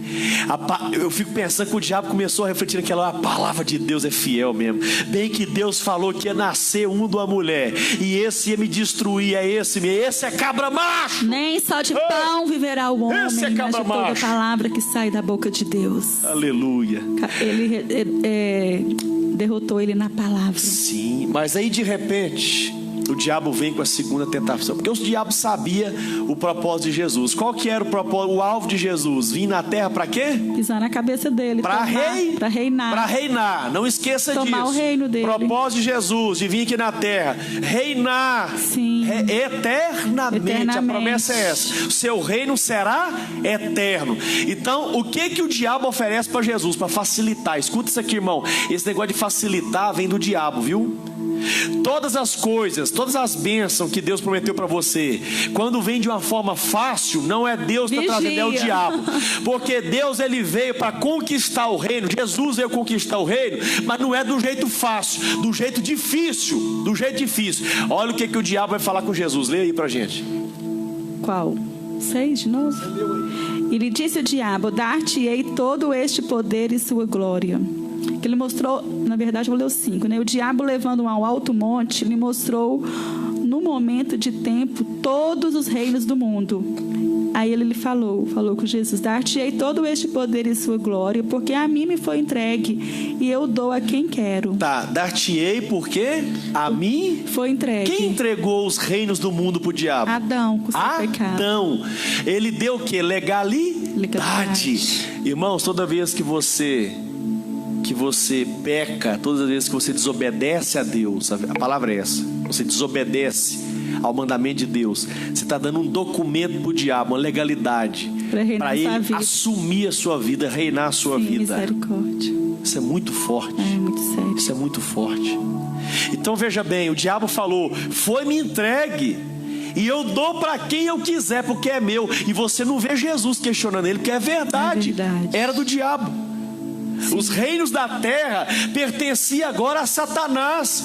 Eu fico pensando que o diabo começou a refletir naquela: a palavra de Deus é fiel mesmo. Bem que Deus falou que ia nascer um de uma mulher, e esse ia me destruir. É esse mesmo. Esse é cabra macho. Nem só de pão viverá o homem, esse é mas de toda macho. palavra que sai da boca de Deus. Aleluia. Ele derrotou ele na palavra. Sim, mas aí de repente o diabo vem com a segunda tentação, porque o diabo sabia o propósito de Jesus. Qual que era o propósito, o alvo de Jesus? Vir na terra para quê? Pisar na cabeça dele. Para reinar. Para reinar, não esqueça disso. Tomar o reino dele. Propósito de Jesus, de vir aqui na terra, reinar. Sim. Eternamente. A promessa é essa: o seu reino será eterno. Então, o que o diabo oferece para Jesus? Para facilitar. Escuta isso aqui, irmão. Esse negócio de facilitar vem do diabo, viu? Todas as coisas, todas as bênçãos que Deus prometeu para você, quando vem de uma forma fácil, não é Deus que está trazendo, é o diabo. Porque Deus ele veio para conquistar o reino. Jesus veio conquistar o reino, mas não é do jeito fácil, do jeito difícil. Olha o que o diabo vai falar com Jesus. Lê aí pra gente. Qual? 6 de novo? E lhe disse o diabo: dar-te-ei todo este poder e sua glória. Que ele mostrou, na verdade eu vou ler o 5, né? O diabo, levando-o ao alto monte, lhe mostrou no momento de tempo todos os reinos do mundo. Aí ele falou com Jesus: dar-te-ei todo este poder e sua glória, porque a mim me foi entregue e eu dou a quem quero. Tá, dar-te-ei porque a mim foi entregue. Quem entregou os reinos do mundo pro diabo? Adão, com seu pecado. Adão. Ele deu o quê? Legalidade. Irmãos, toda vez que você peca, todas as vezes que você desobedece a Deus, a palavra é essa, você desobedece ao mandamento de Deus, você está dando um documento para o diabo, uma legalidade, para ele assumir a sua vida, reinar a sua vida. Misericórdia. Isso é muito forte. É muito sério. Isso é muito forte. Então veja bem, o diabo falou: foi-me entregue e eu dou para quem eu quiser, porque é meu. E você não vê Jesus questionando ele, porque é verdade. Era do diabo. Sim. Os reinos da terra pertenciam agora a Satanás.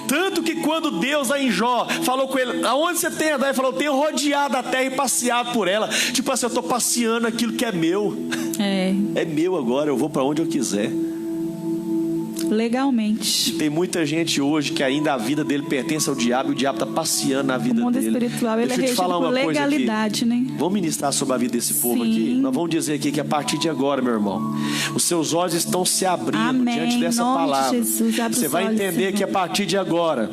Tanto que quando Deus lá em Jó falou com ele: aonde você tem andado? Ele falou: tenho rodeado a terra e passeado por ela. Tipo assim, eu estou passeando aquilo que é meu. É meu agora, eu vou para onde eu quiser. Legalmente. Tem muita gente hoje que ainda a vida dele pertence ao diabo, e o diabo está passeando na vida dele. O mundo espiritual ele é regido por legalidade, né? Vamos ministrar sobre a vida desse povo aqui. Nós vamos dizer aqui que a partir de agora, meu irmão, os seus olhos estão se abrindo diante dessa palavra. Jesus, você vai entender que a partir de agora,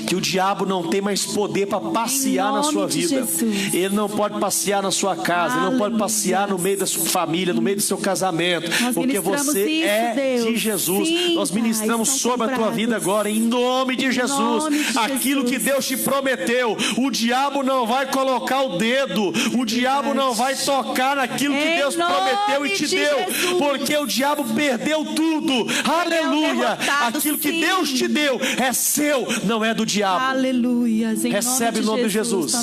que o diabo não tem mais poder para passear na sua vida. Ele não pode passear na sua casa. Ele não pode passear no meio da sua família, no meio do seu casamento. Porque você é de Jesus. Nós ministramos sobre a tua vida agora, em nome de Jesus. Aquilo que Deus te prometeu, o diabo não vai colocar o dedo. O diabo não vai tocar naquilo que Deus prometeu e te deu. Porque o diabo perdeu tudo. Aleluia. Aquilo que Deus te deu é seu, não é do diabo. Aleluia. Recebe o nome de Jesus.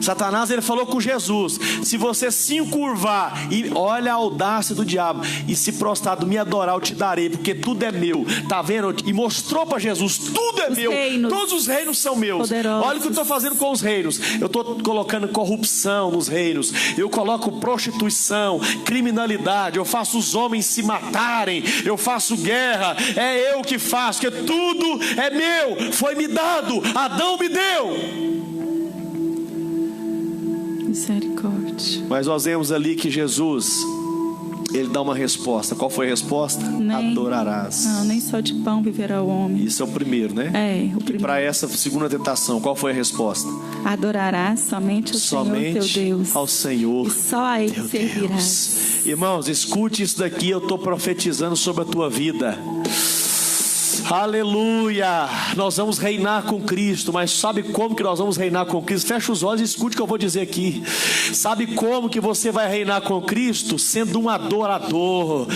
Satanás ele falou com Jesus: se você se encurvar e olha a audácia do diabo e se prostrar, me adorar, eu te darei, porque tudo é meu. Tá vendo? E mostrou para Jesus: tudo é meu. Todos os reinos são meus. Poderosos. Olha o que eu estou fazendo com os reinos. Eu estou colocando corrupção nos reinos. Eu coloco prostituição, criminalidade. Eu faço os homens se matarem. Eu faço guerra. É eu que faço, porque tudo é meu. Foi me dado. Adão me deu. Misericórdia. Mas nós vemos ali que Jesus, ele dá uma resposta. Qual foi a resposta? Adorarás. Não, nem só de pão viverá o homem. Isso é o primeiro, né? É, o primeiro. Para essa segunda tentação, qual foi a resposta? Adorarás somente o Senhor teu Deus. Ao Senhor. E só a Ele teu servirás. Deus. Irmãos, escute isso daqui, eu estou profetizando sobre a tua vida. Aleluia! Nós vamos reinar com Cristo, mas sabe como que nós vamos reinar com Cristo? Fecha os olhos e escute o que eu vou dizer aqui. Sabe como que você vai reinar com Cristo? Sendo um adorador.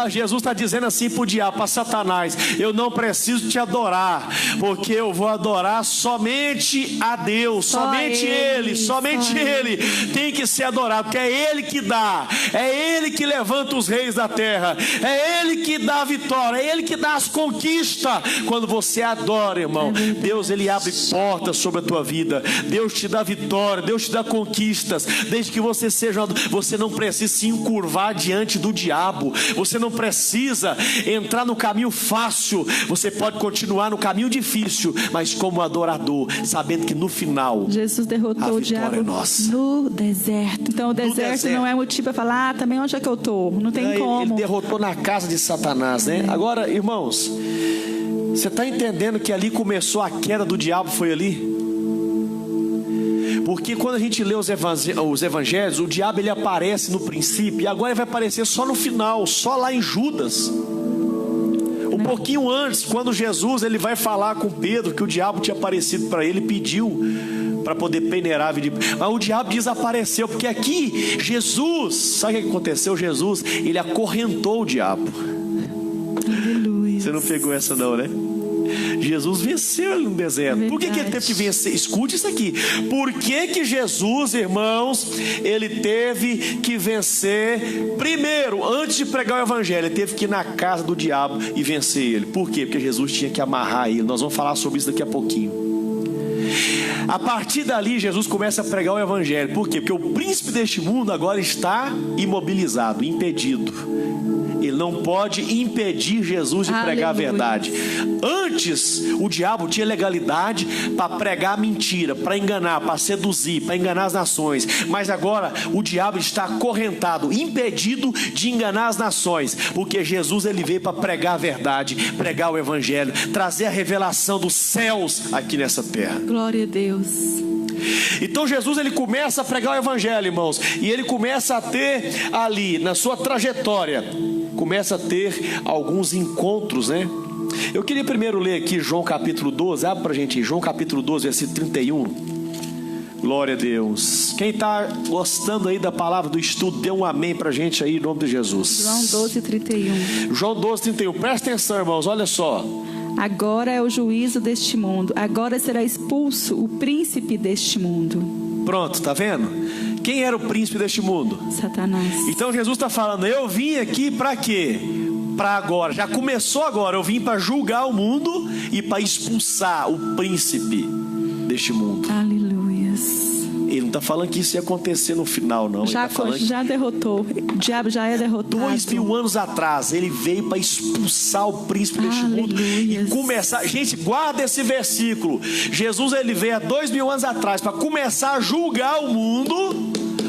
Jesus está dizendo assim para o diabo, para Satanás: eu não preciso te adorar, porque eu vou adorar somente a Deus, somente Ele tem que ser adorado, porque é Ele que dá, é Ele que levanta os reis da terra, é Ele que dá a vitória, é Ele que dá as conquistas. Quando você adora, irmão, Deus, Ele abre portas sobre a tua vida, Deus te dá vitória, Deus te dá conquistas, desde que você seja, você não precisa se encurvar diante do diabo, você não precisa entrar no caminho fácil, você pode continuar no caminho difícil, mas como adorador, sabendo que no final Jesus derrotou o diabo no deserto. Então o deserto não é motivo para falar, também onde é que eu estou? Não tem como. Ele derrotou na casa de Satanás, né? Agora, irmãos, você está entendendo que ali começou a queda do diabo? Foi ali? Porque quando a gente lê os evangelhos, o diabo ele aparece no princípio, e agora ele vai aparecer só no final, só lá em Judas. Um pouquinho antes, quando Jesus ele vai falar com Pedro que o diabo tinha aparecido para ele, pediu para poder peneirar a vida. Mas o diabo desapareceu, porque aqui Jesus, sabe o que aconteceu? Jesus, ele acorrentou o diabo. Aleluia. Você não pegou essa não, né? Jesus venceu ele no deserto. Por que ele teve que vencer? Escute isso aqui. Por que Jesus, irmãos, ele teve que vencer primeiro, antes de pregar o evangelho? Ele teve que ir na casa do diabo e vencer ele. Por quê? Porque Jesus tinha que amarrar ele. Nós vamos falar sobre isso daqui a pouquinho. A partir dali, Jesus começa a pregar o evangelho. Por quê? Porque o príncipe deste mundo agora está imobilizado, impedido. Ele não pode impedir Jesus de pregar a verdade. Antes, o diabo tinha legalidade para pregar mentira, para enganar, para seduzir, para enganar as nações. Mas agora, o diabo está acorrentado, impedido de enganar as nações. Porque Jesus ele veio para pregar a verdade, pregar o evangelho, trazer a revelação dos céus aqui nessa terra. Glória a Deus. Então Jesus ele começa a pregar o evangelho, irmãos. E ele começa a ter ali, na sua trajetória, começa a ter alguns encontros, né? Eu queria primeiro ler aqui João capítulo 12. Abre pra gente aí, João capítulo 12, versículo 31. Glória a Deus. Quem está gostando aí da palavra do estudo, dê um amém pra gente aí, em nome de Jesus. João 12, 31. João 12, 31. Presta atenção, irmãos, olha só. Agora é o juízo deste mundo. Agora será expulso o príncipe deste mundo. Pronto, tá vendo? Quem era o príncipe deste mundo? Satanás. Então Jesus está falando, eu vim aqui para quê? Para agora, já começou agora. Eu vim para julgar o mundo e para expulsar o príncipe deste mundo. Aleluias. Ele não está falando que isso ia acontecer no final, não. Já derrotou. O diabo já é derrotado. 2000 anos atrás, ele veio para expulsar o príncipe deste mundo e começar. Gente, guarda esse versículo. Jesus ele veio há 2000 anos atrás para começar a julgar o mundo.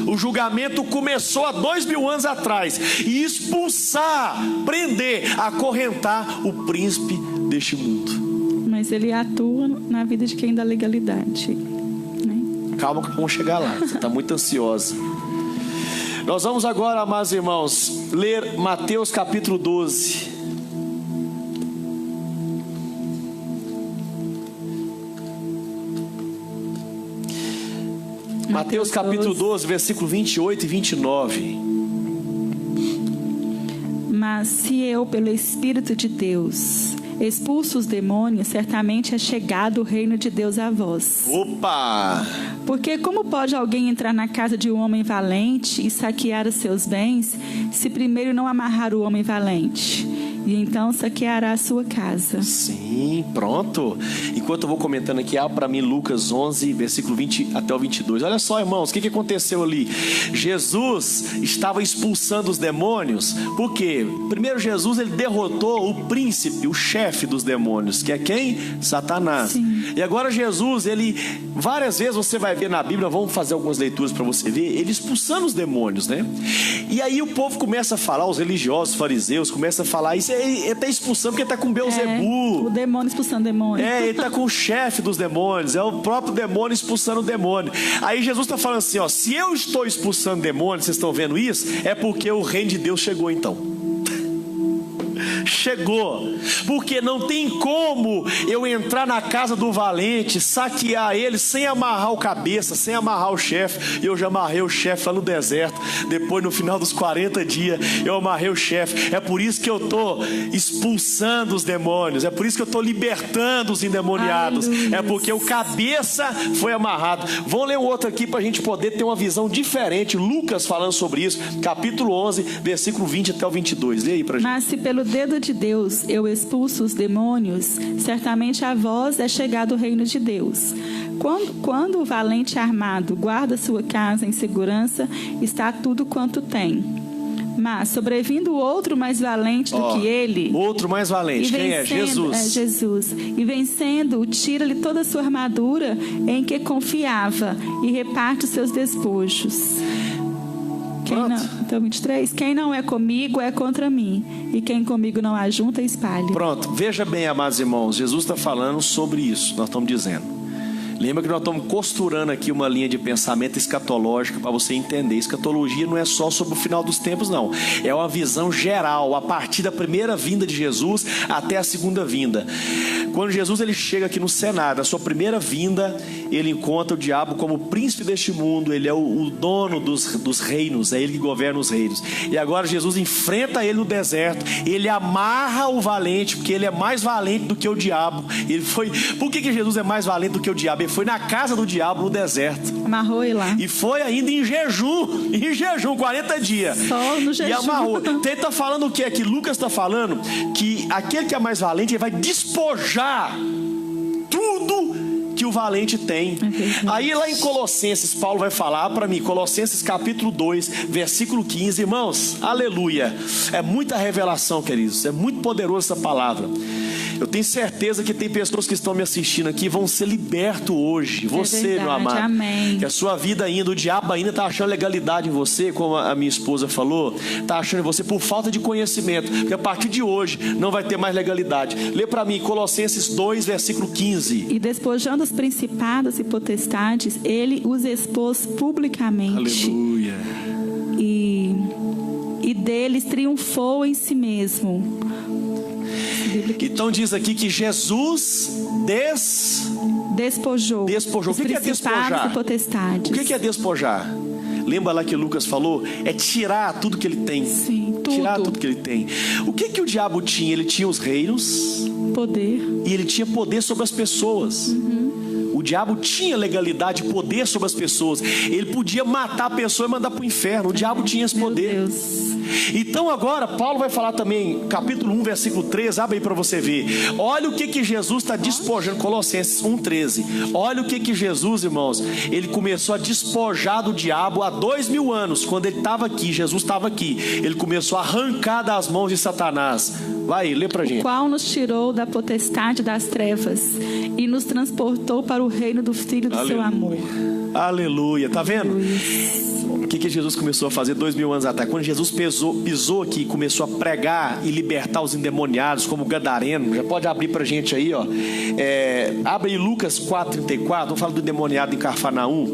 O julgamento começou há 2000 anos atrás. E expulsar, prender, acorrentar o príncipe deste mundo. Mas ele atua na vida de quem dá legalidade. Calma que vamos chegar lá. Você está muito ansiosa. Nós vamos agora, amados irmãos, ler Mateus capítulo 12. Mateus capítulo 12, versículo 28 e 29. Mas se eu, pelo Espírito de Deus, expulso os demônios, certamente é chegado o reino de Deus a vós. Opa! Porque como pode alguém entrar na casa de um homem valente e saquear os seus bens, se primeiro não amarrar o homem valente? e então saqueará a sua casa. Sim, pronto. Enquanto eu vou comentando aqui, abra para mim Lucas 11, versículo 20 até o 22. Olha só, irmãos, o que aconteceu ali? Jesus estava expulsando os demônios. Por quê? Primeiro, Jesus ele derrotou o príncipe, o chefe dos demônios, que é quem? Satanás. Sim. E agora Jesus, ele, várias vezes você vai ver na Bíblia, vamos fazer algumas leituras para você ver, ele expulsando os demônios, né? E aí o povo começa a falar, os religiosos, os fariseus, começam a falar, isso ele está expulsando porque ele está com Beelzebu. O demônio expulsando demônio. Ele está com o chefe dos demônios, é o próprio demônio expulsando o demônio. Aí Jesus está falando assim, ó, se eu estou expulsando demônios, vocês estão vendo isso? É porque o reino de Deus chegou então. Chegou, porque não tem como eu entrar na casa do valente, saquear ele sem amarrar o cabeça, sem amarrar o chefe. Eu já amarrei o chefe lá no deserto. Depois, no final dos 40 dias, eu amarrei o chefe. É por isso que eu estou expulsando os demônios, é por isso que eu estou libertando os endemoniados. Aleluia. É porque o cabeça foi amarrado. Vamos ler um outro aqui para a gente poder ter uma visão diferente. Lucas falando sobre isso, capítulo 11, versículo 20 até o 22. Lê aí para a gente. Mas se pelo dedo de Deus eu expulso os demônios, certamente a vós é chegado o reino de Deus. Quando o valente armado guarda sua casa em segurança, está tudo quanto tem. Mas sobrevindo outro mais valente do que ele... Outro mais valente, quem é? Jesus. É Jesus. E vencendo, tira-lhe toda a sua armadura em que confiava e reparte os seus despojos. Então 23, quem não é comigo é contra mim, e quem comigo não ajunta, espalha. Pronto, veja bem, amados irmãos, Jesus está falando sobre isso, nós estamos dizendo. Lembra que nós estamos costurando aqui uma linha de pensamento escatológica para você entender. Escatologia não é só sobre o final dos tempos, não. É uma visão geral, a partir da primeira vinda de Jesus até a segunda vinda. Quando Jesus ele chega aqui no cenário, na sua primeira vinda, ele encontra o diabo como príncipe deste mundo. Ele é o dono dos reinos, é ele que governa os reinos. E agora Jesus enfrenta ele no deserto. Ele amarra o valente, porque ele é mais valente do que o diabo. Por que Jesus é mais valente do que o diabo? Ele foi na casa do diabo no deserto. Amarrou ele lá. E foi ainda em jejum, 40 dias. Só no jejum. E amarrou. Então ele está falando o que aqui? Lucas está falando que aquele que é mais valente, ele vai despojar tudo que o valente tem. Aí lá em Colossenses, Paulo vai falar para mim, Colossenses capítulo 2, versículo 15, irmãos, aleluia. É muita revelação, queridos, é muito poderosa essa palavra. Eu tenho certeza que tem pessoas que estão me assistindo aqui vão ser libertos hoje. Você, verdade, meu amado. Amém. Que a sua vida ainda, o diabo ainda está achando legalidade em você, como a minha esposa falou, está achando em você por falta de conhecimento. Porque a partir de hoje não vai ter mais legalidade. Lê para mim Colossenses 2, versículo 15. E despojando os principados e potestades, ele os expôs publicamente. Aleluia. E deles triunfou em si mesmo. Então diz aqui que Jesus despojou. O que é despojar? E potestades. O que é despojar? Lembra lá que Lucas falou? É tirar tudo que ele tem. Sim, tudo. Tirar tudo que ele tem. O que o diabo tinha? Ele tinha os reinos. Poder. E ele tinha poder sobre as pessoas. O diabo tinha legalidade, poder sobre as pessoas. Ele podia matar a pessoa e mandar para o inferno. O diabo tinha esse poder. Meu Deus. Então agora, Paulo vai falar também, capítulo 1, versículo 13, abre aí para você ver. Olha o que Jesus está despojando, Colossenses 1,13. Olha o que Jesus, irmãos, ele começou a despojar do diabo há 2000 anos, quando ele estava aqui, Jesus estava aqui. Ele começou a arrancar das mãos de Satanás. Vai, lê pra gente. O qual nos tirou da potestade das trevas e nos transportou para o reino do Filho do seu amor. Aleluia, tá vendo? O que Jesus começou a fazer 2000 anos atrás? Quando Jesus pisou aqui, começou a pregar e libertar os endemoniados, como o gadareno. Já pode abrir pra gente aí, ó. Abre aí Lucas 4,34. Vamos falar do endemoniado em Cafarnaum.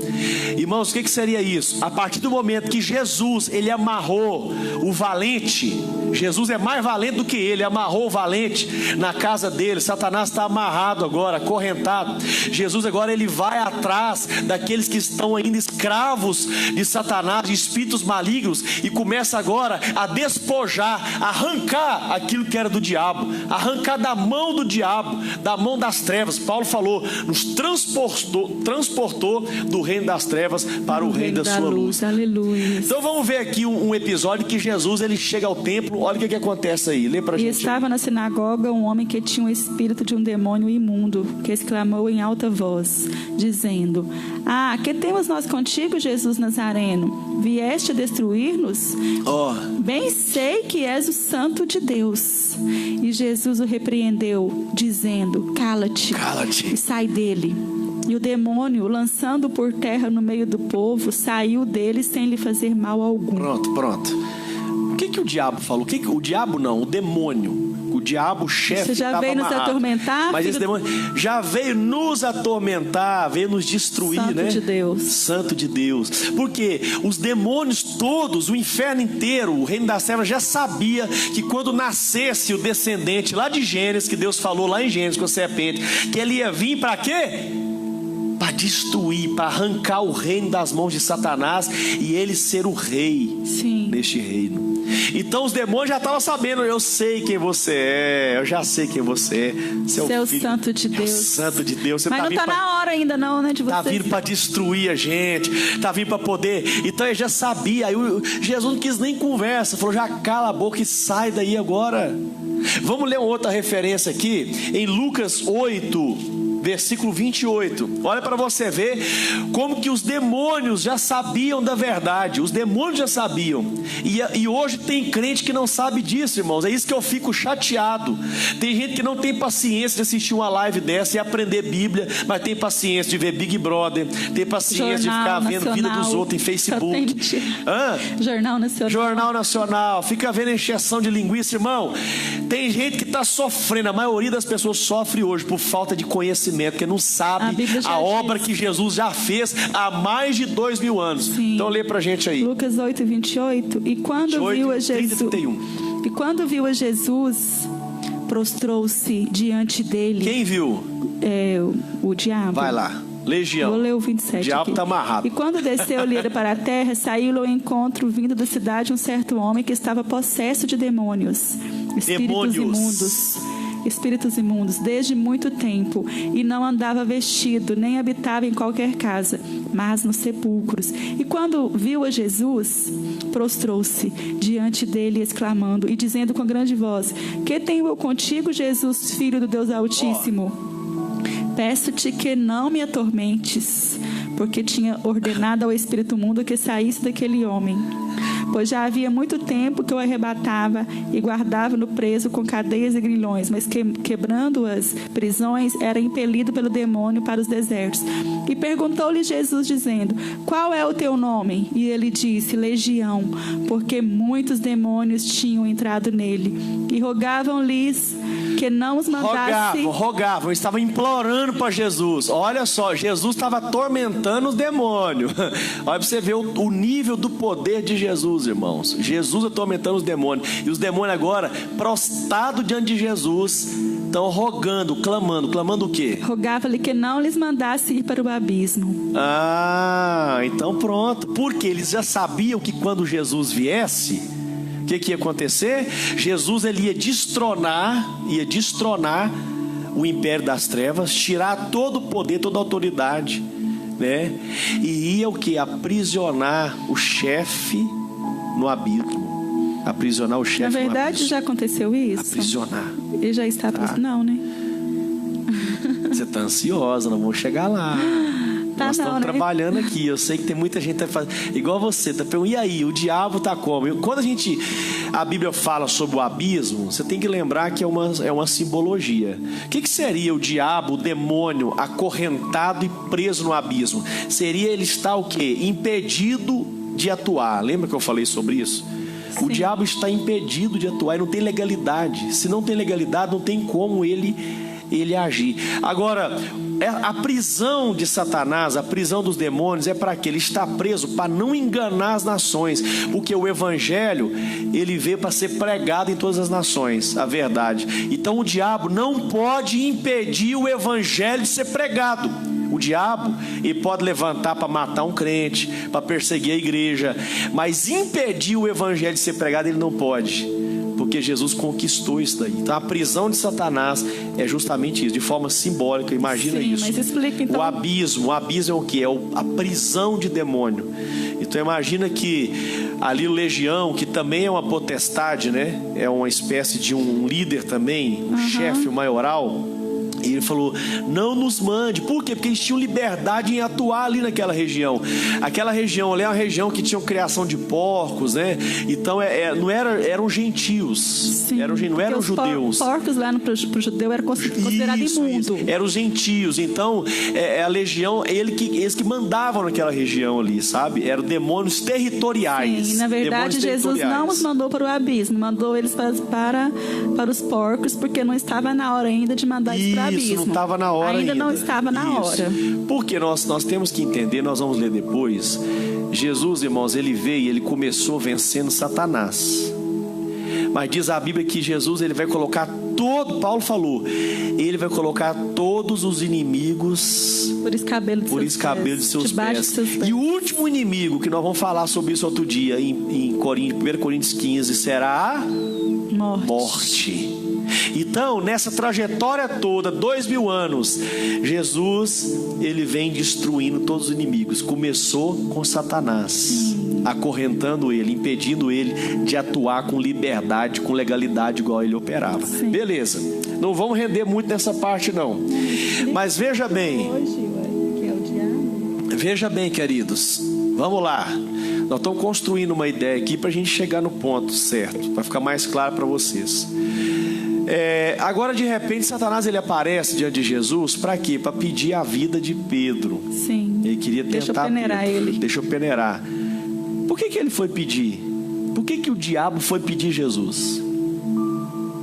Irmãos, o que seria isso? A partir do momento que Jesus, ele amarrou o valente, Jesus é mais valente do que ele, amarrou o valente na casa dele. Satanás está amarrado agora, acorrentado. Jesus agora ele vai atrás daqueles aqueles que estão ainda escravos de Satanás, de espíritos malignos, e começa agora a despojar, a arrancar aquilo que era do diabo, arrancar da mão do diabo, da mão das trevas. Paulo falou, nos transportou do reino das trevas para o reino da sua luz. Aleluia. Então vamos ver aqui um episódio que Jesus, ele chega ao templo. Olha o que acontece aí, lê pra E gente. estava na sinagoga um homem que tinha um espírito de um demônio imundo, que exclamou em alta voz, dizendo: que temos nós contigo, Jesus Nazareno? Vieste a destruir-nos? Bem sei que és o Santo de Deus. E Jesus o repreendeu, dizendo: Cala-te e sai dele. E o demônio, lançando por terra no meio do povo, saiu dele sem lhe fazer mal algum. Pronto. O que o diabo falou? O diabo não, o demônio. O diabo, o chefe, você já veio nos atormentar? Mas esse demônio já veio nos atormentar, veio nos destruir, Santo né? de Deus. Santo de Deus. Porque os demônios todos, o inferno inteiro, o reino das trevas já sabia que quando nascesse o descendente lá de Gênesis, que Deus falou lá em Gênesis com a serpente, que ele ia vir para quê? Para destruir, para arrancar o reino das mãos de Satanás e ele ser o rei. Sim. Neste reino. Então os demônios já estavam sabendo, eu sei quem você é, eu já sei quem você é. Você é o filho, Santo de Deus. É o Santo de Deus. Você mas não está na hora ainda não, né, de você. Está vindo para destruir a gente, está vindo para poder. Então ele já sabia. Aí Jesus não quis nem conversa, falou: já cala a boca e sai daí agora. Vamos ler uma outra referência aqui, em Lucas 8, versículo 28. Olha para você ver como que os demônios já sabiam da verdade. Os demônios já sabiam. E hoje tem crente que não sabe disso, irmãos. É isso que eu fico chateado. Tem gente que não tem paciência de assistir uma live dessa e aprender Bíblia, mas tem paciência de ver Big Brother, tem paciência de ficar vendo vida dos outros em Facebook. Jornal Nacional. Fica vendo encheção de linguiça, irmão. Tem gente que está sofrendo. A maioria das pessoas sofre hoje por falta de conhecimento, porque não sabe a obra que Jesus já fez há mais de 2000 anos. Sim. Então lê pra gente aí. Lucas 8, 28. E quando 28, viu a Jesus, 30, 31. E quando viu a Jesus, prostrou-se diante dele. Quem viu? O diabo. Vai lá. Legião. Vou ler o 27 o diabo está amarrado. E quando desceu-lhe para a terra, saiu-lhe ao encontro, vindo da cidade, um certo homem que estava possesso de demônios. Espíritos imundos, desde muito tempo, e não andava vestido, nem habitava em qualquer casa, mas nos sepulcros. E quando viu a Jesus, prostrou-se diante dele, exclamando e dizendo com grande voz: Que tenho eu contigo, Jesus, Filho do Deus Altíssimo? Peço-te que não me atormentes, porque tinha ordenado ao espírito imundo que saísse daquele homem. Pois já havia muito tempo que eu arrebatava e guardava-no preso com cadeias e grilhões, mas quebrando as prisões, era impelido pelo demônio para os desertos. E perguntou-lhe Jesus, dizendo: Qual é o teu nome? E ele disse: Legião, porque muitos demônios tinham entrado nele. E rogavam-lhes que não os mandasse... Rogavam, estavam implorando para Jesus. Olha só, Jesus estava atormentando os demônios. Olha para você ver o nível do poder de Jesus, irmãos. Jesus atormentando os demônios. E os demônios agora, prostrados diante de Jesus, estão rogando, clamando o quê? Rogava-lhe que não lhes mandasse ir para o abismo. Então pronto. Porque eles já sabiam que quando Jesus viesse, o que ia acontecer? Jesus ele ia destronar o império das trevas, tirar todo o poder, toda a autoridade, né? E ia o que? Aprisionar o chefe no abismo. Aprisionar o chefe no abismo. Na verdade, já aconteceu isso? Aprisionar. Ele já está... Não, né? Você está ansiosa, não vamos chegar lá. Nós estamos trabalhando aqui. Eu sei que tem muita gente que tá fazendo igual você, tá perguntando: e aí, o diabo tá como? Quando a Bíblia fala sobre o abismo, você tem que lembrar que é uma simbologia. O que seria o diabo, o demônio, acorrentado e preso no abismo? Seria ele estar o quê? Impedido de atuar. Lembra que eu falei sobre isso? Sim. O diabo está impedido de atuar e não tem legalidade. Se não tem legalidade, não tem como ele agir. Agora, a prisão de Satanás, a prisão dos demônios é para que ele está preso para não enganar as nações, porque o evangelho ele veio para ser pregado em todas as nações, a verdade. Então o diabo não pode impedir o evangelho de ser pregado. O diabo, ele pode levantar para matar um crente, para perseguir a igreja, mas impedir o evangelho de ser pregado ele não pode, porque Jesus conquistou isso daí. Então a prisão de Satanás é justamente isso, de forma simbólica. Imagina Sim, isso. mas explica então. O abismo é o que? É a prisão de demônio. Então imagina que ali o legião, que também é uma potestade, né? É uma espécie de um líder também, um chefe, um maioral. E ele falou, não nos mande. Por quê? Porque eles tinham liberdade em atuar ali naquela região. Aquela região ali é uma região que tinha criação de porcos, né? Então não eram gentios. Sim, não eram judeus. Os porcos lá pro judeu era considerado imundo. Eram os gentios. Então a legião, eles que mandavam naquela região ali, sabe? Eram demônios territoriais. Sim, na verdade Jesus não os mandou para o abismo, mandou eles para os porcos, porque não estava na hora ainda de mandar eles para o abismo. Isso, não estava na hora ainda. Não estava na hora. Porque nós temos que entender, nós vamos ler depois. Jesus, irmãos, ele veio e ele começou vencendo Satanás. Mas diz a Bíblia que Jesus, ele vai colocar Paulo falou, ele vai colocar todos os inimigos por escabelo de seus pés. E o último inimigo, que nós vamos falar sobre isso outro dia, em 1 Coríntios 15, será a morte. Então, nessa trajetória toda, 2000 anos, Jesus, ele vem destruindo todos os inimigos. Começou com Satanás, acorrentando ele, impedindo ele de atuar com liberdade, com legalidade igual ele operava. Sim. Beleza, não vamos render muito nessa parte não. Mas veja bem, queridos, vamos lá. Nós estamos construindo uma ideia aqui para a gente chegar no ponto certo, para ficar mais claro para vocês. Agora de repente Satanás ele aparece diante de Jesus para quê? Para pedir a vida de Pedro. Sim. Ele queria tentar. Deixa eu peneirar ele. Deixa eu peneirar. Por que ele foi pedir? Por que o diabo foi pedir Jesus?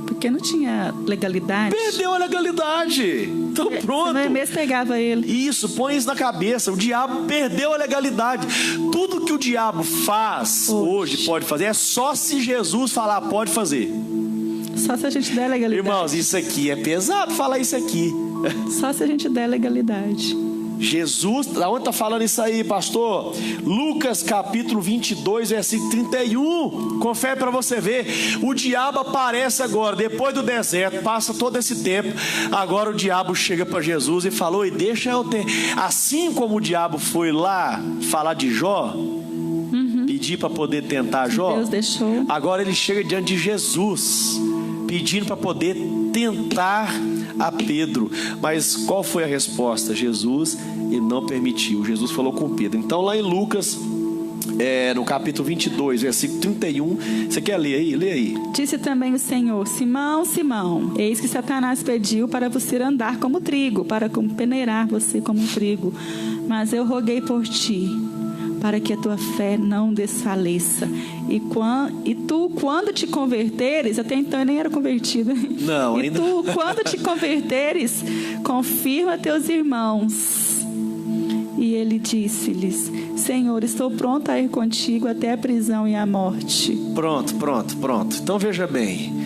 Porque não tinha legalidade. Perdeu a legalidade. Então pronto. Senão mesmo pegava ele. Isso, põe isso na cabeça. O diabo perdeu a legalidade. Tudo que o diabo faz hoje pode fazer é só se Jesus falar pode fazer. Só se a gente der legalidade. Irmãos, isso aqui é pesado falar isso aqui. Só se a gente der legalidade. Jesus, da onde está falando isso aí, pastor? Lucas capítulo 22, versículo 31. Confere para você ver. O diabo aparece agora, depois do deserto, passa todo esse tempo. Agora o diabo chega para Jesus e falou: e deixa eu ter. Assim como o diabo foi lá falar de Jó, pedir para poder tentar Jó, Deus deixou. Agora ele chega diante de Jesus, pedindo para poder tentar a Pedro. Mas qual foi a resposta? Jesus, ele não permitiu. Jesus falou com Pedro. Então lá em Lucas, no capítulo 22, versículo 31, você quer ler aí? Lê aí. Disse também o Senhor: Simão, Simão, eis que Satanás pediu para você andar como trigo, para peneirar você como um trigo. Mas eu roguei por ti, para que a tua fé não desfaleça. E tu, quando te converteres, até então eu nem era convertida. Não, e ainda. tu, quando te converteres, confirma teus irmãos. E ele disse-lhes: Senhor, estou pronto a ir contigo até a prisão e a morte. Pronto. Então veja bem.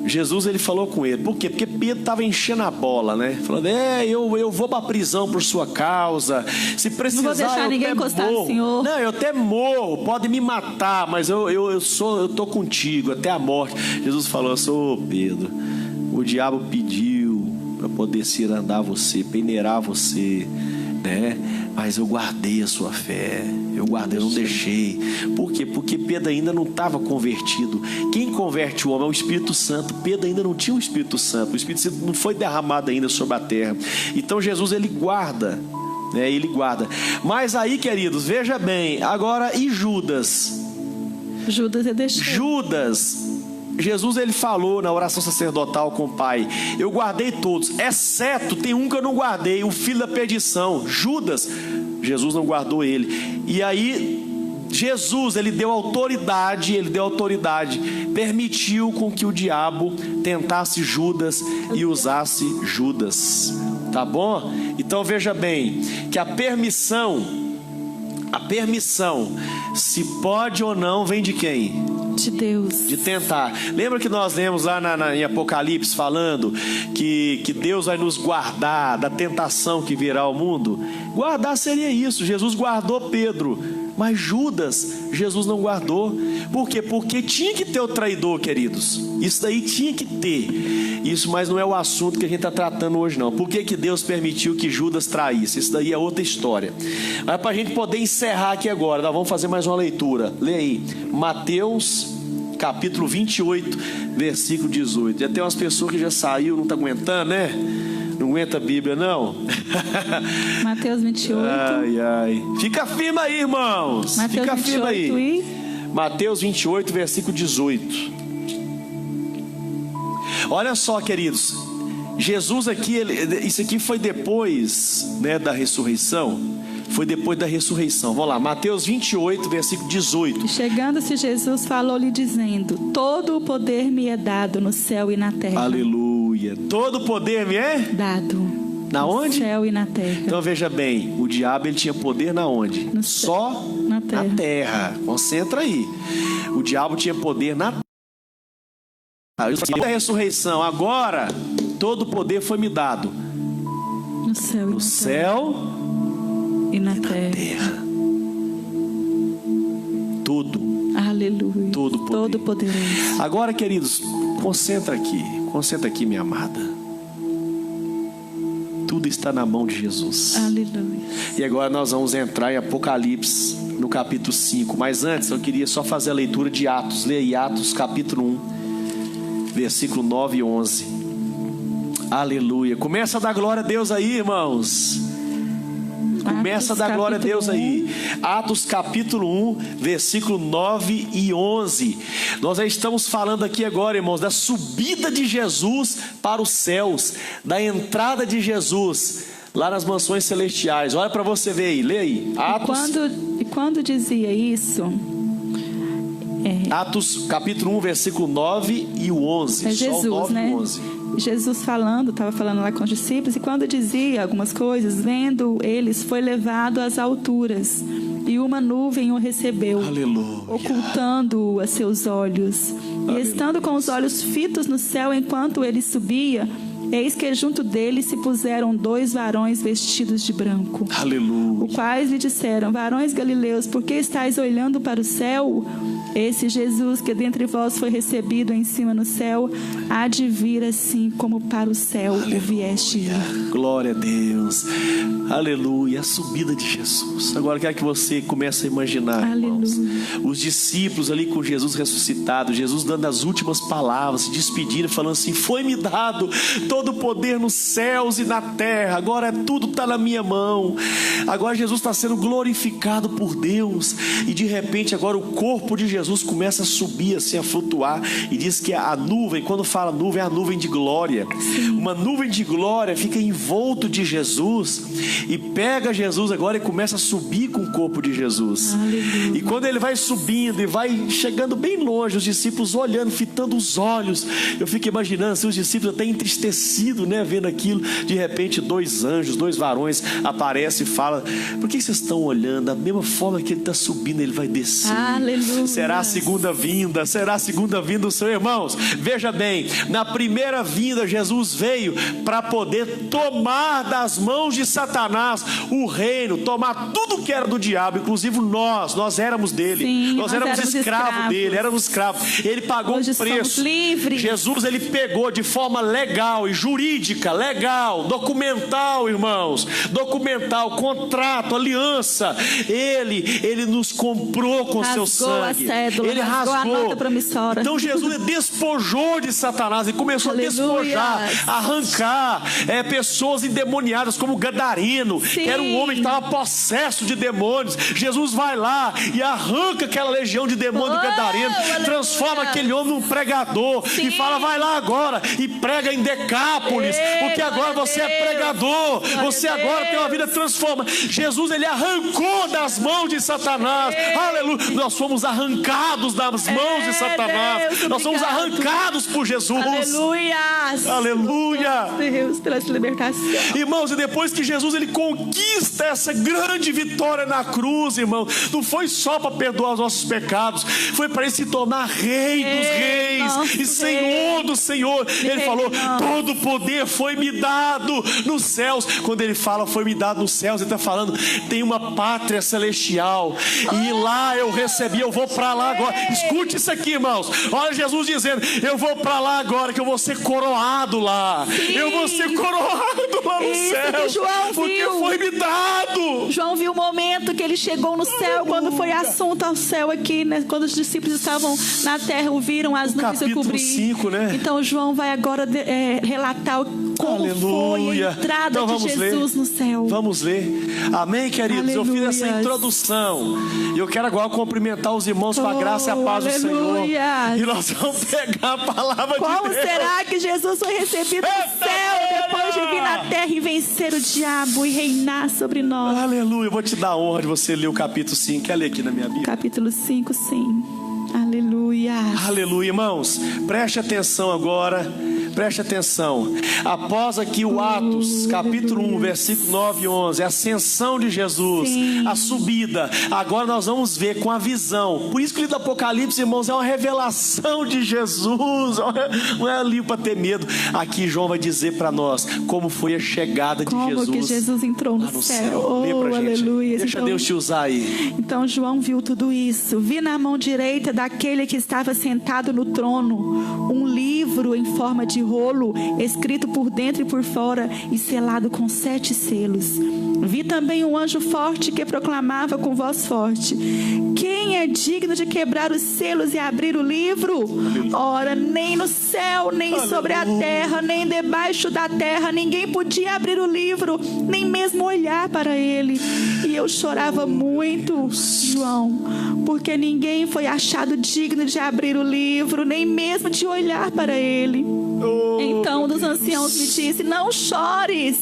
Jesus, ele falou com ele. Por quê? Porque Pedro estava enchendo a bola, né? Falando, eu vou para a prisão por sua causa. Se precisar, não vou deixar ninguém encostar no Senhor. Não, eu até morro, pode me matar, mas eu tô contigo até a morte. Jesus falou assim: Pedro, o diabo pediu para poder cirandar você, peneirar você, né? Mas eu guardei a sua fé. Eu não deixei. Por quê? Porque Pedro ainda não estava convertido. Quem converte o homem é o Espírito Santo. Pedro ainda não tinha o Espírito Santo. O Espírito Santo não foi derramado ainda sobre a terra. Então Jesus, ele guarda, né? Ele guarda. Mas aí, queridos, veja bem. Agora, e Judas? Judas é deixado. Judas, Jesus, ele falou na oração sacerdotal com o Pai: eu guardei todos, exceto tem um que eu não guardei, o filho da perdição, Judas. Jesus não guardou ele. E aí Jesus, ele deu autoridade, permitiu com que o diabo tentasse Judas e usasse Judas. Tá bom? Então veja bem que a permissão A permissão, se pode ou não, vem de quem? De Deus. De tentar. Lembra que nós lemos lá em Apocalipse falando que Deus vai nos guardar da tentação que virá ao mundo? Guardar seria isso. Jesus guardou Pedro, mas Judas, Jesus não guardou. Por quê? Porque tinha que ter o traidor, queridos. Isso daí tinha que ter. Isso, mas não é o assunto que a gente está tratando hoje, não. Por que Deus permitiu que Judas traísse? Isso daí é outra história. Mas para a gente poder encerrar aqui agora, nós vamos fazer mais uma leitura. Lê aí, Mateus capítulo 28, versículo 18. Já tem umas pessoas que já saiu, não está aguentando, né? Não aguenta a Bíblia, não? Mateus 28. Ai, ai. Fica firme aí, irmãos. Mateus Fica 28 firme aí. e... Mateus 28, versículo 18. Olha só, queridos. Jesus aqui, isso aqui foi depois, né, da ressurreição. Foi depois da ressurreição. Vamos lá, Mateus 28, versículo 18. Chegando-se Jesus, falou-lhe dizendo: todo o poder me é dado no céu e na terra. Aleluia. Todo o poder me é Dado. Na onde? No céu e na terra. Então veja bem, o diabo ele tinha poder na onde? No Só céu, na terra. Na terra. Concentra aí. O diabo tinha poder na terra. A ressurreição, agora todo o poder foi me dado No céu e no na céu terra. E na terra. terra. Tudo. Aleluia. Todo poder. Todo poderoso. Agora, queridos, concentra aqui, minha amada. Tudo está na mão de Jesus. Aleluia. E agora nós vamos entrar em Apocalipse, no capítulo 5. Mas antes, eu queria só fazer a leitura de Atos. Leia aí Atos, capítulo 1, versículo 9 e 11. Aleluia. Começa a dar glória a Deus aí, irmãos. Começa a dar glória a Deus aí. Atos capítulo 1, versículo 9 e 11. Nós já estamos falando aqui agora, irmãos, da subida de Jesus para os céus, da entrada de Jesus lá nas mansões celestiais. Olha para você ver aí, lê aí. Atos, E quando dizia isso, Atos capítulo 1, versículo 9 e o 11. é Só o Jesus, 9 né? e o 11. Jesus estava falando lá com os discípulos, e quando dizia algumas coisas, vendo eles, foi levado às alturas, e uma nuvem o recebeu, Aleluia. ocultando-o a seus olhos. E estando com os olhos fitos no céu enquanto ele subia, eis que junto dele se puseram 2 varões vestidos de branco, Aleluia. os quais lhe disseram: varões galileus, por que estáis olhando para o céu? Esse Jesus que dentre vós foi recebido em cima no céu, há de vir assim como para o céu o vieste ir. Glória a Deus. Aleluia. A subida de Jesus. Agora eu quero que você comece a imaginar, irmãos, os discípulos ali com Jesus ressuscitado, Jesus dando as últimas palavras, se despedindo, falando assim: foi-me dado todo o poder nos céus e na terra, agora tudo está na minha mão. Agora Jesus está sendo glorificado por Deus, e de repente agora o corpo de Jesus começa a subir assim, a flutuar, e diz que a nuvem, quando fala nuvem, é a nuvem de glória. Uma nuvem de glória fica envolto de Jesus e pega Jesus agora e começa a subir com o corpo de Jesus. Aleluia. E quando ele vai subindo e vai chegando bem longe, os discípulos olhando, fitando os olhos, eu fico imaginando assim, os discípulos até entristecidos, né, vendo aquilo. De repente 2 anjos, 2 varões aparecem e falam: por que vocês estão olhando? Da mesma forma que ele está subindo, ele vai descer. Aleluia. Será a segunda vinda, será a segunda vinda do Senhor. Irmãos, veja bem, na primeira vinda Jesus veio para poder tomar das mãos de Satanás o reino, tomar tudo que era do diabo, inclusive nós éramos dele. Sim, nós éramos escravos dele, éramos escravos. Ele pagou Hoje um preço. somos livres. Jesus, ele pegou de forma legal e jurídica, legal, documental, irmãos, documental, contrato, aliança. Ele nos comprou com seu sangue. Ele rasgou a nota promissória. Então Jesus despojou de Satanás e começou Aleluia. a despojar, a arrancar pessoas endemoniadas, como Gadareno, que era um homem que estava possesso de demônios. Jesus vai lá e arranca aquela legião de demônios do Gadareno, transforma aquele homem num pregador. Sim. E fala: vai lá agora e prega em Decápolis, Decapolis, porque agora você é pregador, você agora tem uma vida transformada. Jesus, ele arrancou das mãos de Satanás. Aleluia. Nós fomos arrancados das mãos de Satanás. Nós somos arrancados por Jesus. Aleluia. Aleluia. Deus, pela sua libertação. Irmãos, e depois que Jesus ele conquista essa grande vitória na cruz, irmão, não foi só para perdoar os nossos pecados, foi para ele se tornar Rei dos Reis e Senhor do Senhor. Ele falou: todo o poder foi me dado nos céus. Quando ele fala foi me dado nos céus, ele está falando: tem uma pátria celestial e lá eu recebi, eu vou para lá agora. Escute isso aqui, irmãos. Olha Jesus dizendo: eu vou para lá agora, que eu vou ser coroado lá. Eu vou ser coroado lá no céu, João porque viu. foi me dado. João viu o momento que ele chegou no céu, quando foi assunto ao céu aqui, né? Quando os discípulos estavam na terra, ouviram as nuvens a cobrir. 5, né? Então João vai agora relatar como foi a entrada então, de Jesus no céu. Vamos ler. Amém, queridos? Eu fiz essa Aleluias. Introdução e eu quero agora cumprimentar os irmãos com a graça e a paz do Senhor. Aleluias. E nós vamos pegar a palavra Como de Deus. será que Jesus foi recebido no céu depois de vir na terra e vencer o diabo e reinar sobre nós? Aleluia. Eu vou te dar a honra de você ler o capítulo 5. Quer ler aqui na minha Bíblia? Capítulo 5, sim. Aleluia. Aleluia, irmãos. Preste atenção agora. Preste atenção. Após aqui o Atos, capítulo 1, versículo 9 e 11, a ascensão de Jesus, Sim. a subida. Agora nós vamos ver com a visão. Por isso que o livro do Apocalipse, irmãos, é uma revelação de Jesus. Não é livro para ter medo. Aqui João vai dizer para nós como foi a chegada de Jesus. Como que Jesus entrou no céu. Lê pra gente. Aleluia. Deixa Então, Deus te usar aí. Então João viu tudo isso. Vi na mão direita daquele que estava sentado no trono um livro em forma de rolo, escrito por dentro e por fora e selado com 7 selos. Vi também um anjo forte que proclamava com voz forte: quem é digno de quebrar os selos e abrir o livro? Ora, nem no céu, nem sobre a terra, nem debaixo da terra, ninguém podia abrir o livro, nem mesmo olhar para ele. E eu chorava muito, João, porque ninguém foi achado digno de abrir o livro, nem mesmo de olhar para ele. Então um dos anciãos me disse: não chores,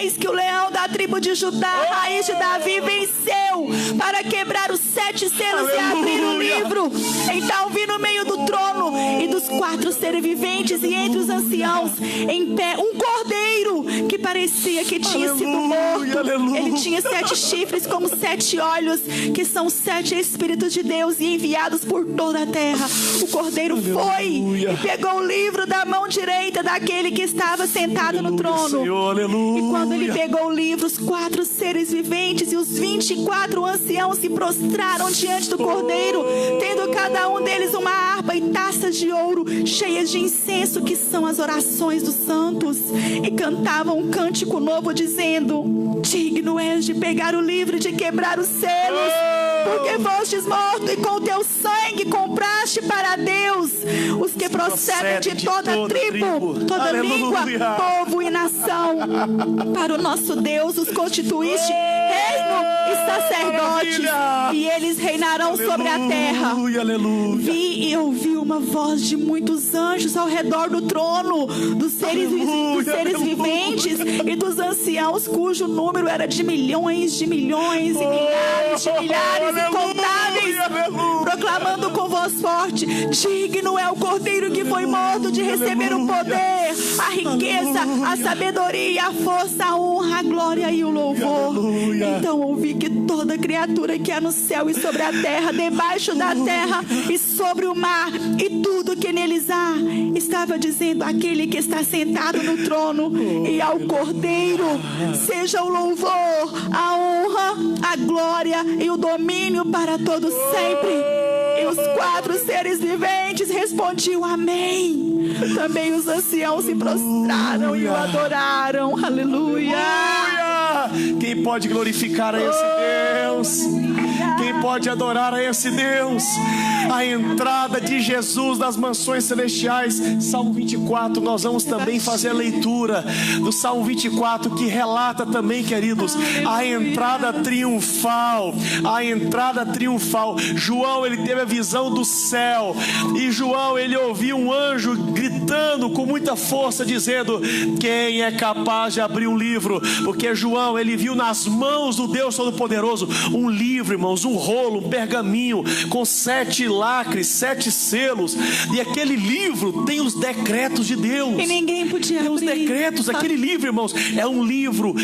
eis que o leão da tribo de Judá, a raiz de Davi, venceu para quebrar os 7 selos e abrir o livro. Então vi no meio do trono e dos 4 seres viventes e entre os anciãos em pé um cordeiro que parecia que tinha sido morto. Ele tinha 7 chifres como 7 olhos, que são 7 Espíritos de Deus e enviados por toda a terra. O cordeiro foi e pegou o livro da mão direita daquele que estava sentado no trono. Senhor, aleluia. E quando ele pegou o livro, os 4 seres viventes e os 24 anciãos se prostraram diante do cordeiro, tendo cada um deles uma harpa e taças de ouro cheias de incenso, que são as orações dos santos, e cantavam um cântico novo dizendo: digno és de pegar o livro e de quebrar os selos, porque fostes morto e com teu sangue compraste para Deus os que procedem de toda tribo, toda língua, povo e nação. Para o nosso Deus os constituíste reino e sacerdotes, e eles reinarão sobre a terra. Vi e ouvi uma voz de muitos anjos ao redor do trono, dos seres viventes e dos anciãos, cujo número era de milhões e milhares incontáveis, proclamando com voz forte: digno é o cordeiro que foi morto de receber o poder, a riqueza, a sabedoria, a força, a honra, a glória e o louvor. Então ouvi que toda criatura que há no céu e sobre a terra, debaixo da terra e sobre o mar, e tudo que neles há, estava dizendo àquele que está sentado no trono e ao cordeiro: seja o louvor, a honra, a glória e o domínio para todos sempre. E os 4 seres viventes respondiam: amém. Também os anciãos se prostraram e o adoraram. Aleluia. Quem pode glorificar a esse Deus? Quem pode adorar a esse Deus? A entrada de Jesus nas mansões celestiais. Salmo 24, nós vamos também fazer a leitura do Salmo 24, que relata também, queridos, a entrada triunfal. A entrada triunfal. João, ele teve a visão do céu, e João, ele ouviu um anjo gritando com muita força, dizendo: quem é capaz de abrir um livro? Porque João, ele viu nas mãos do Deus Todo-Poderoso um livro, irmãos, um rolo, um pergaminho com 7 lacres, 7 selos, e aquele livro tem os decretos de Deus. E ninguém podia abrir. Tem os decretos. Aquele livro, irmãos, é um livro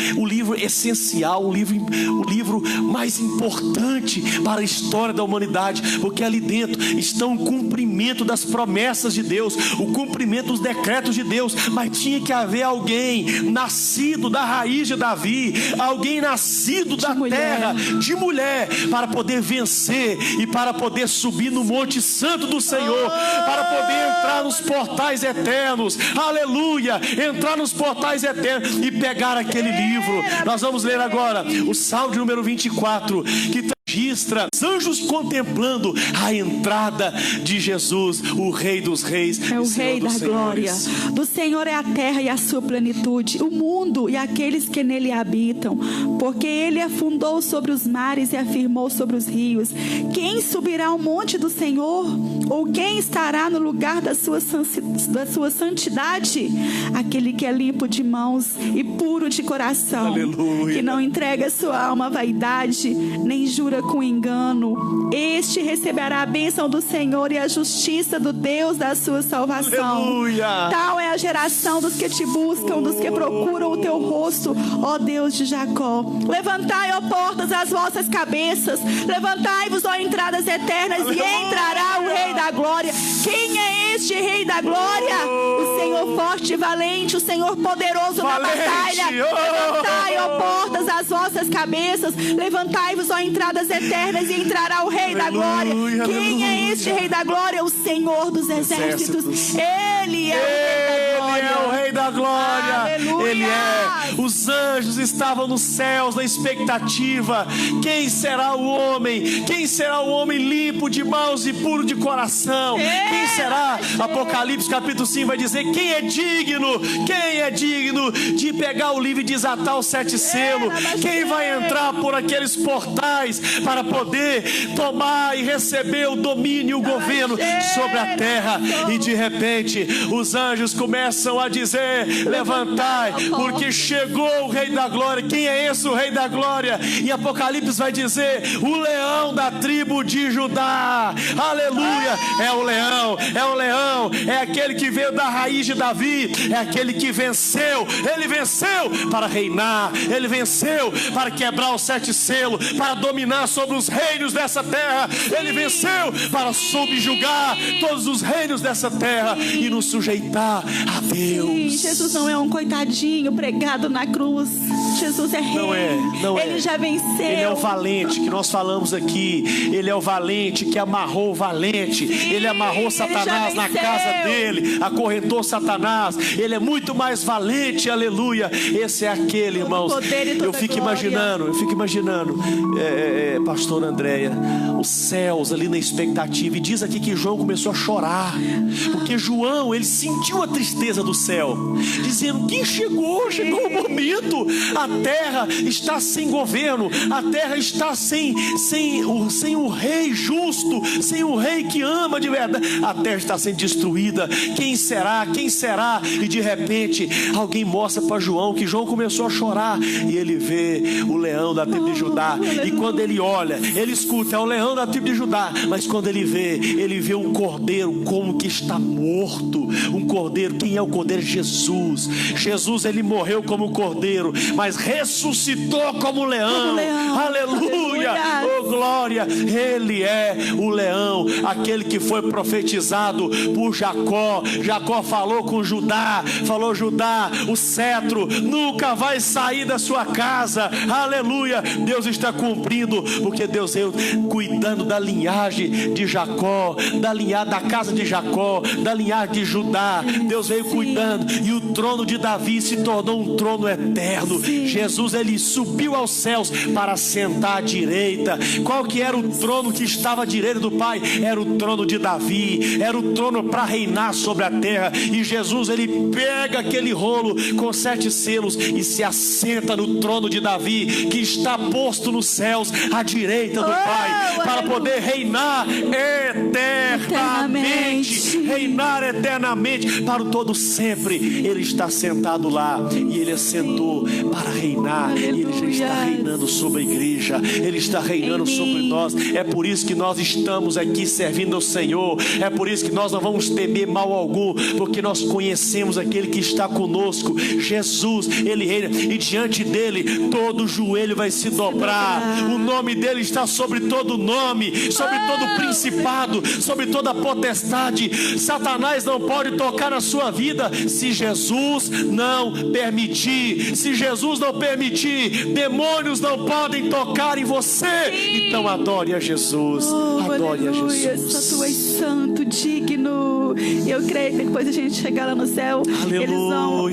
essencial, o livro mais importante para a história da humanidade, porque ali dentro estão o cumprimento das promessas de Deus, o cumprimento dos decretos de Deus. Mas tinha que haver alguém nascido da raiz de Davi, alguém nascido da terra, de mulher, para poder vencer e para poder subir no Monte Santo do Senhor, para poder entrar nos portais eternos, aleluia, entrar nos portais eternos e pegar aquele livro. Nós vamos ler agora o Salmo de número 24, que registra os anjos contemplando a entrada de Jesus, o Rei dos Reis. É o Rei da glória. Do Senhor é a terra e a sua plenitude, o mundo e aqueles que nele habitam, porque ele afundou sobre os mares e afirmou sobre os rios. Quem subirá ao monte do Senhor? Ou quem estará no lugar da sua santidade? Aquele que é limpo de mãos e puro de coração, aleluia, que não entrega sua alma à vaidade, nem jura com engano. Este receberá a bênção do Senhor e a justiça do Deus da sua salvação. Aleluia. Tal é a geração dos que te buscam, dos que procuram o teu rosto, ó Deus de Jacó. Levantai, ó portas, as vossas cabeças, levantai-vos, ó entradas eternas, aleluia, e entrará o Rei da glória. Quem é este Rei da glória? O Senhor forte e valente, o Senhor poderoso na batalha. Levantai, ó portas, as vossas cabeças, levantai-vos, ó entradas eternas, e entrará o Rei da glória. Quem é este Rei da glória? O Senhor dos exércitos. Ele é o Rei da glória. Aleluia. Ele é. Os anjos estavam nos céus na expectativa. Quem será o homem? Quem será o homem limpo de mãos e puro de coração? Quem será? Apocalipse capítulo 5 vai dizer: quem é digno? Quem é digno de pegar o livro e desatar os 7 selos? Quem vai entrar por aqueles portais para poder tomar e receber o domínio e o governo sobre a terra? E de repente os anjos começam a dizer: levantai, porque chegou o Rei da glória. Quem é esse, o Rei da glória? E Apocalipse vai dizer: o leão da tribo de Judá. Aleluia. É o leão, é o leão, é aquele que veio da raiz de Davi, é aquele que venceu. Ele venceu para reinar, ele venceu para quebrar os 7 selos, para dominar sobre os reinos dessa terra. Ele venceu para subjugar todos os reinos dessa terra e nos sujeitar a Deus. Sim, Jesus não é um coitadinho pregado na cruz. Jesus é Rei. Não é. Ele já venceu. Ele é o valente que nós falamos aqui. Ele é o valente que amarrou o valente. Sim, ele amarrou Satanás na casa dele, acorrentou Satanás. Ele é muito mais valente, aleluia. Esse é aquele, irmãos. Eu fico imaginando, pastor Andréia, os céus ali na expectativa. E diz aqui que João começou a chorar, porque João, ele sentiu a tristeza do céu, dizendo que chegou o momento. A terra está sem governo, a terra está sem o rei justo, sem o rei que ama de verdade. A terra está sendo destruída. Quem será? E de repente alguém mostra para João que João começou a chorar, e ele vê o leão da tribo de Judá. E quando ele olha, ele escuta: é o leão da tribo de Judá. Mas quando ele vê um cordeiro como que está morto. Um cordeiro. Quem é o cordeiro? Jesus, ele morreu como cordeiro, mas ressuscitou como leão. Aleluia. Oh glória. Ele é o leão, aquele que foi profetizado por Jacó. Jacó falou com Judá, falou: Judá, o cetro nunca vai sair da sua casa. Aleluia. Deus está cumprindo, porque Deus veio cuidando da linhagem de Jacó, da casa de Jacó, da linhagem de Judá. Deus veio cuidando, e o trono de Davi se tornou um trono eterno. Jesus, ele subiu aos céus para sentar à direita. Qual que era o trono que estava à direita do Pai? Era o trono de Davi, era o trono para reinar sobre a terra. E Jesus, ele pega aquele rolo com 7 selos e se assenta no trono de Davi, que está posto nos céus à direita do Pai, para poder reinar eternamente, reinar eternamente para o todo sempre. Ele está sentado lá e ele assentou para reinar. E ele já está reinando sobre a igreja, ele está reinando sobre nós. É por isso que nós estamos aqui servindo ao Senhor. É por isso que nós não vamos temer mal algum, porque nós conhecemos aquele que está conosco. Jesus, ele reina, e diante dele todo joelho vai se dobrar. O nome dele está sobre todo nome, sobre todo principado, sobre toda potestade. Satanás não pode tocar na sua vida se Jesus não permitir. Se Jesus não permitir, demônios não podem tocar em você. Então adore a Jesus, adore a Jesus. Só tu és santo, digno. Eu creio que depois a gente chegar lá no céu, eles vão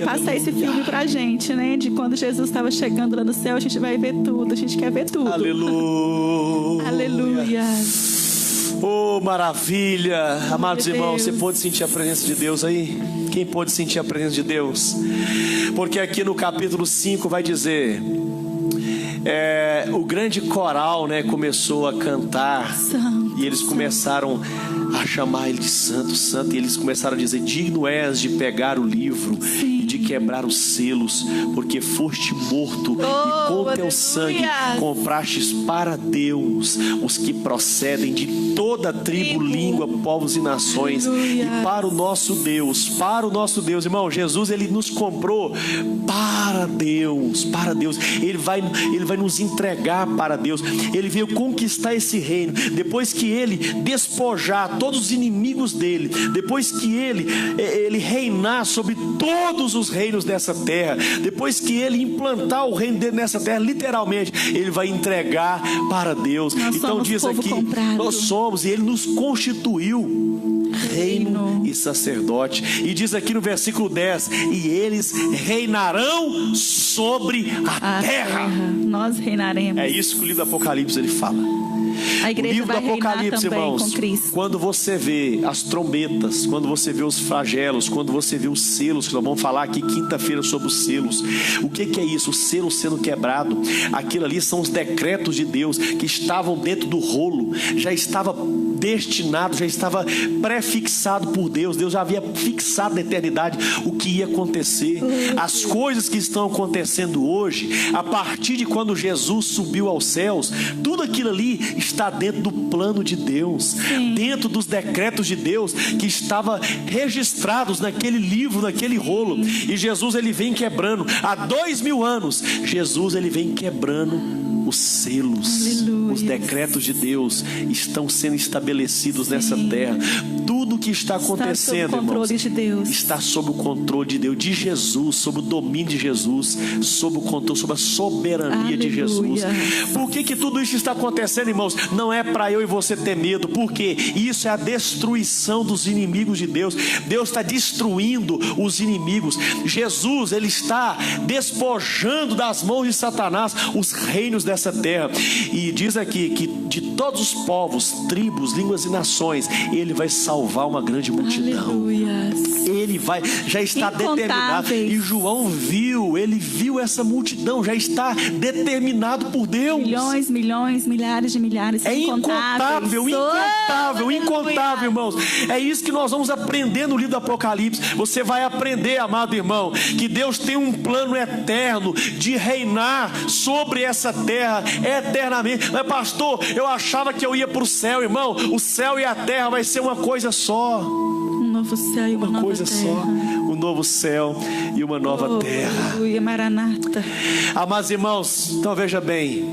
passar esse filme pra gente, né? De quando Jesus estava chegando lá no céu, a gente vai ver tudo, a gente quer ver tudo. Aleluia. Aleluia. Oh, maravilha. Amados irmãos, você pode sentir a presença de Deus aí? Quem pode sentir a presença de Deus? Porque aqui no capítulo 5 vai dizer, o grande coral, né, começou a cantar, Santo, e eles começaram a chamar ele de santo, santo, e eles começaram a dizer: digno és de pegar o livro e de quebrar os selos, porque foste morto e com teu sangue comprastes para Deus os que procedem de toda tribo, língua, povos e nações. E para o nosso Deus, irmão, Jesus, ele nos comprou para Deus, ele vai nos entregar para Deus. Ele veio conquistar esse reino. Depois que ele despojar todos os inimigos dele, depois que ele reinar sobre todos os reinos dessa terra, depois que ele implantar o reino dele nessa terra, literalmente, ele vai entregar para Deus. Então diz aqui, nós somos, e ele nos constituiu reino e sacerdote. E diz aqui no versículo 10: e eles reinarão sobre a terra. Nós reinaremos. É isso que o livro do Apocalipse ele fala. A igreja o livro vai do Apocalipse, reinar irmãos, também com Cristo. quando você vê as trombetas, quando você vê os flagelos, quando você vê os selos, que nós vamos falar aqui quinta-feira sobre os selos. O que é isso? O selo sendo quebrado. Aquilo ali são os decretos de Deus que estavam dentro do rolo. Já estava destinado, já estava prefixado por Deus. Deus já havia fixado na eternidade o que ia acontecer. As coisas que estão acontecendo hoje, a partir de quando Jesus subiu aos céus, tudo aquilo ali está dentro do plano de Deus, dentro dos decretos de Deus que estavam registrados naquele livro, naquele rolo. E Jesus, ele vem quebrando. Há 2000 anos, Jesus, ele vem quebrando os selos. Aleluia. Os decretos de Deus estão sendo estabelecidos nessa terra. Tudo que está acontecendo, irmãos, está sob o controle de Deus, de Jesus, sob o domínio de Jesus, sob o controle, sob a soberania de Jesus. Por que tudo isso está acontecendo, irmãos? Não é para eu e você ter medo, porque isso é a destruição dos inimigos de Deus. Deus está destruindo os inimigos. Jesus, ele está despojando das mãos de Satanás os reinos dessa terra. E diz aqui que de todos os povos, tribos, línguas e nações, ele vai salvar uma grande multidão. Aleluia. Ele vai, já está determinado. E João ele viu essa multidão, já está determinado por Deus. Milhões, milhares de milhares. É incontável, irmãos. É isso que nós vamos aprender no livro do Apocalipse. Você vai aprender, amado irmão, que Deus tem um plano eterno de reinar sobre essa terra eternamente. Mas pastor, eu achava que eu ia para o céu, irmão. O céu e a terra vai ser uma coisa só. Um novo céu e uma nova coisa terra. Só. Um novo céu e uma nova terra. Aleluia, Maranata. Amados irmãos, então veja bem.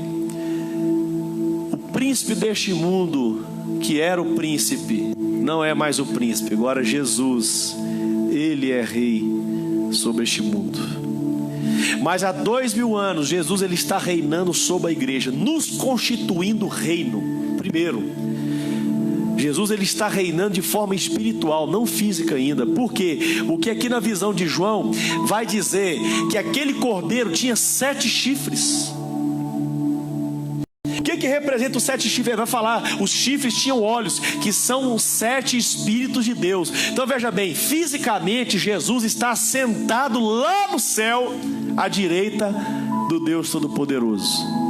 O príncipe deste mundo, que era o príncipe, não é mais o príncipe. Agora Jesus, ele é rei sobre este mundo. Mas há 2000 anos, Jesus, ele está reinando sobre a igreja, nos constituindo reino. Primeiro, Jesus ele está reinando de forma espiritual, não física ainda. Por quê? Porque aqui na visão de João vai dizer que aquele cordeiro tinha 7 chifres. O que representa os 7 chifres? Ele vai falar, os chifres tinham olhos, que são os 7 Espíritos de Deus. Então veja bem, fisicamente Jesus está sentado lá no céu, à direita do Deus Todo-Poderoso.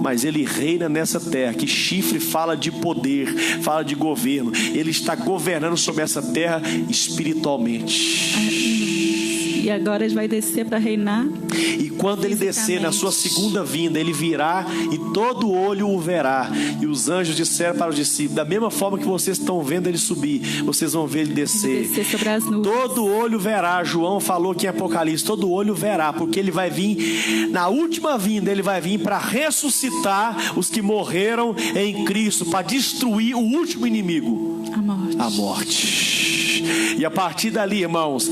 Mas ele reina nessa terra, que chifre fala de poder, fala de governo. Ele está governando sobre essa terra espiritualmente. E agora ele vai descer para reinar. E quando ele descer na sua segunda vinda, ele virá e todo olho o verá. E os anjos disseram para os discípulos, da mesma forma que vocês estão vendo ele subir, vocês vão ver ele descer. Sobre as nuvens. Todo olho verá. João falou aqui em Apocalipse, todo olho verá, porque ele vai vir, na última vinda, ele vai vir para ressuscitar os que morreram em Cristo, para destruir o último inimigo, a morte. E a partir dali, irmãos,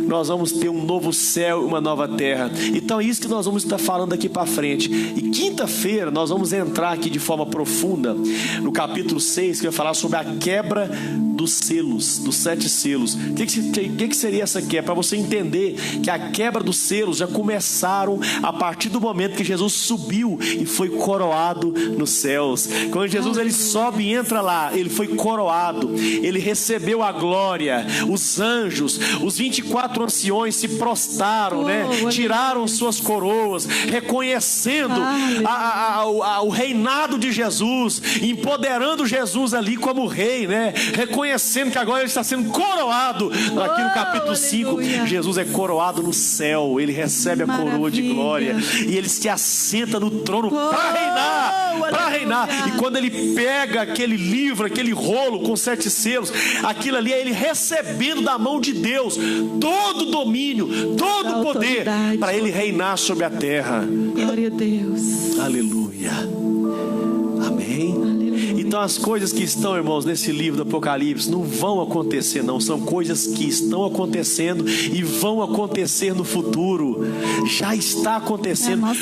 nós vamos ter um novo céu e uma nova terra. Então é isso que nós vamos estar falando daqui para frente. E quinta-feira nós vamos entrar aqui de forma profunda no capítulo 6, que vai falar sobre a quebra dos selos, dos 7 selos. O que seria essa quebra? Para você entender que a quebra dos selos já começaram a partir do momento que Jesus subiu e foi coroado nos céus. Quando Jesus ele sobe e entra lá, ele foi coroado, ele recebeu a glória. Os anjos, os 24 anciões se prostaram, tiraram suas coroas, reconhecendo o reinado de Jesus, empoderando Jesus ali como rei, reconhecendo que agora ele está sendo coroado. Aqui no capítulo 5, Jesus é coroado no céu, ele recebe a coroa de glória e ele se assenta no trono para reinar. E quando ele pega aquele livro, aquele rolo com 7 selos, aquilo ali é ele recebendo da mão de Deus todo o domínio, todo o poder, para ele reinar sobre a terra. Glória a Deus. Aleluia. Amém. Então as coisas que estão, irmãos, nesse livro do Apocalipse não vão acontecer, não. São coisas que estão acontecendo e vão acontecer no futuro. Já está acontecendo. Nós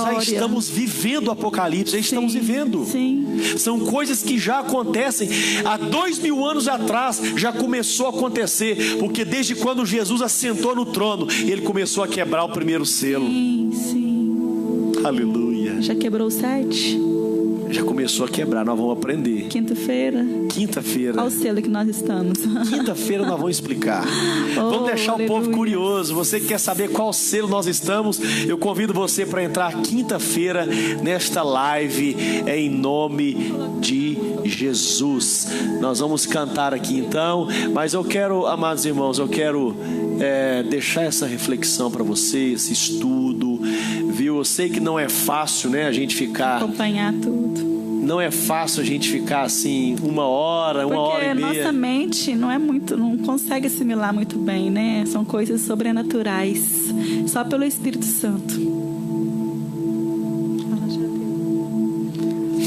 já estamos vivendo o Apocalipse, já estamos vivendo. São coisas que já acontecem. Há 2000 anos atrás já começou a acontecer, porque desde quando Jesus assentou no trono, ele começou a quebrar o primeiro selo. Aleluia. Já quebrou 7? Já começou a quebrar, nós vamos aprender. Quinta-feira. Qual o selo que nós estamos? Quinta-feira nós vamos explicar. Vamos deixar o povo curioso. Você que quer saber qual selo nós estamos, eu convido você para entrar quinta-feira nesta live, em nome de Jesus. Nós vamos cantar aqui então, mas eu quero, amados irmãos, deixar essa reflexão para você, esse estudo, viu? Eu sei que não é fácil, a gente ficar... acompanhar tudo. Não é fácil a gente ficar assim 1 hora, 1 hora e meia. Porque nossa mente não consegue assimilar muito bem, São coisas sobrenaturais, só pelo Espírito Santo.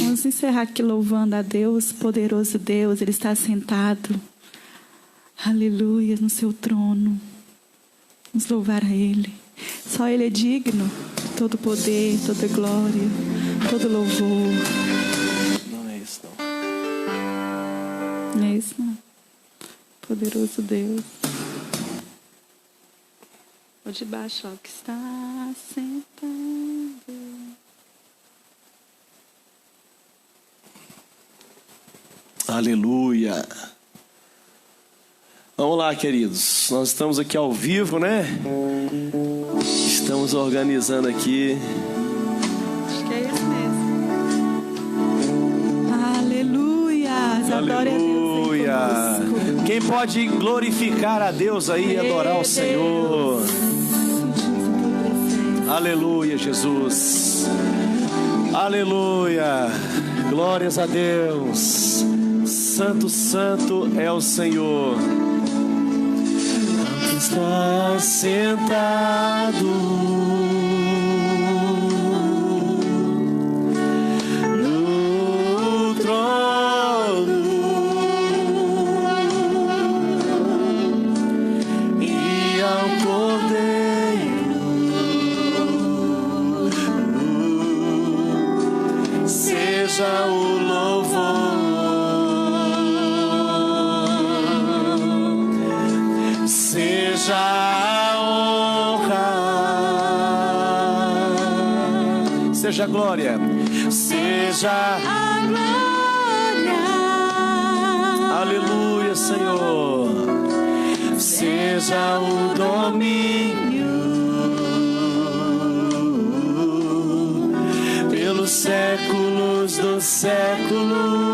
Vamos encerrar aqui louvando a Deus, poderoso Deus. Ele está sentado, aleluia, no seu trono. Vamos louvar a Ele. Só Ele é digno de todo poder, toda glória, todo louvor. Não é isso, não. Poderoso Deus. O de baixo, que está sentado. Aleluia. Vamos lá, queridos. Nós estamos aqui ao vivo, Estamos organizando aqui. Acho que é isso mesmo. Aleluia. Glória a Deus. Quem pode glorificar a Deus aí e adorar o Senhor? Aleluia, Jesus. Aleluia. Glórias a Deus. Santo, santo é o Senhor. Está sentado no trono e ao Cordeiro seja o louvor. seja a honra, seja a glória, seja a glória. Aleluia, Senhor. Seja o domínio pelos séculos dos séculos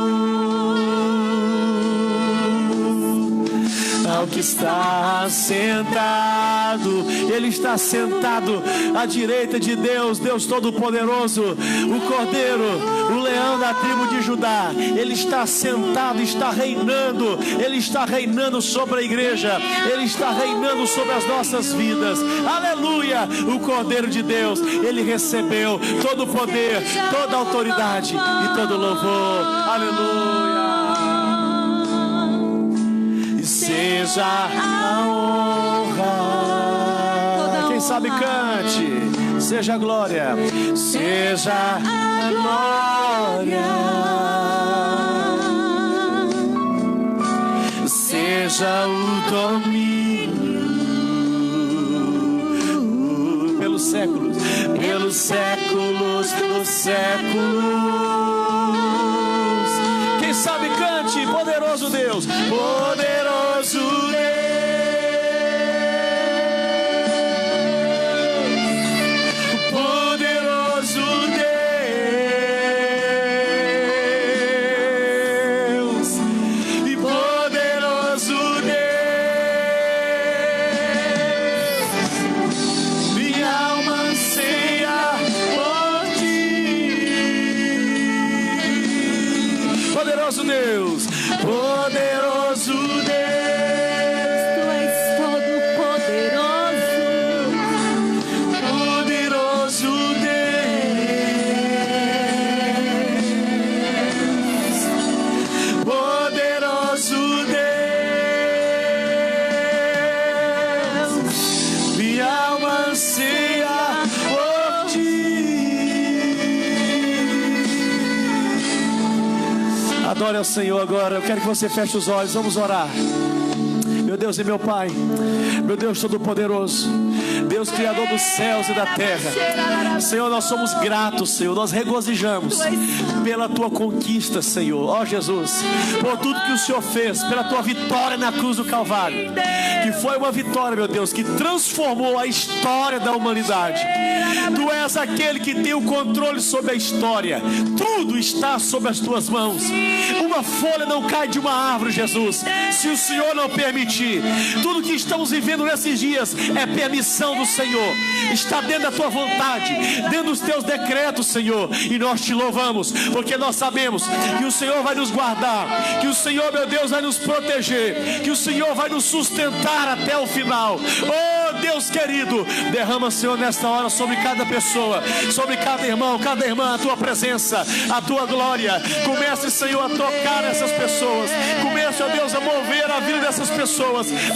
ao que está sentado. Ele está sentado à direita de Deus, Deus Todo-Poderoso, o Cordeiro, o leão da tribo de Judá. Ele está sentado, está reinando. Ele está reinando sobre a igreja. Ele está reinando sobre as nossas vidas. Aleluia! O Cordeiro de Deus, ele recebeu todo o poder, toda a autoridade e todo o louvor. Aleluia! Seja a honra. Quem sabe cante. Seja a glória. Seja a glória. Seja o domínio pelos séculos dos séculos. Quem sabe cante. Poderoso Deus. Poderoso Deus. Poderoso Deus. E poderoso Deus. Minha alma anseia por ti. Poderoso Deus. Poderoso Deus, Tu és todo poderoso. poderoso Deus, poderoso Deus, minha alma anseia por ti. Adore ao Senhor agora. Eu quero que você feche os olhos. Vamos orar. Meu Deus e meu Pai, meu Deus Todo-Poderoso, Deus Criador dos céus e da terra, Senhor, nós somos gratos, Senhor, nós regozijamos pela Tua conquista, Senhor, ó Jesus, por tudo que o Senhor fez, pela Tua vitória na cruz do Calvário, que foi uma vitória, meu Deus, que transformou a história da humanidade. Tu és aquele que tem o controle sobre a história, tudo está sob as Tuas mãos. Uma folha não cai de uma árvore, Jesus, se o Senhor não permitir. Tudo que estamos vivendo nesses dias é permissão do Senhor, está dentro da Tua vontade, dentro dos Teus decretos, Senhor, e nós Te louvamos, porque nós sabemos que o Senhor vai nos guardar, que o Senhor, meu Deus, vai nos proteger, que o Senhor vai nos sustentar até o final. Oh Deus querido, derrama, Senhor, nesta hora sobre cada pessoa, sobre cada irmão, cada irmã, a Tua presença, a Tua glória. Comece, Senhor, a tocar essas pessoas, comece, ó Deus, a mover a vida dessas pessoas.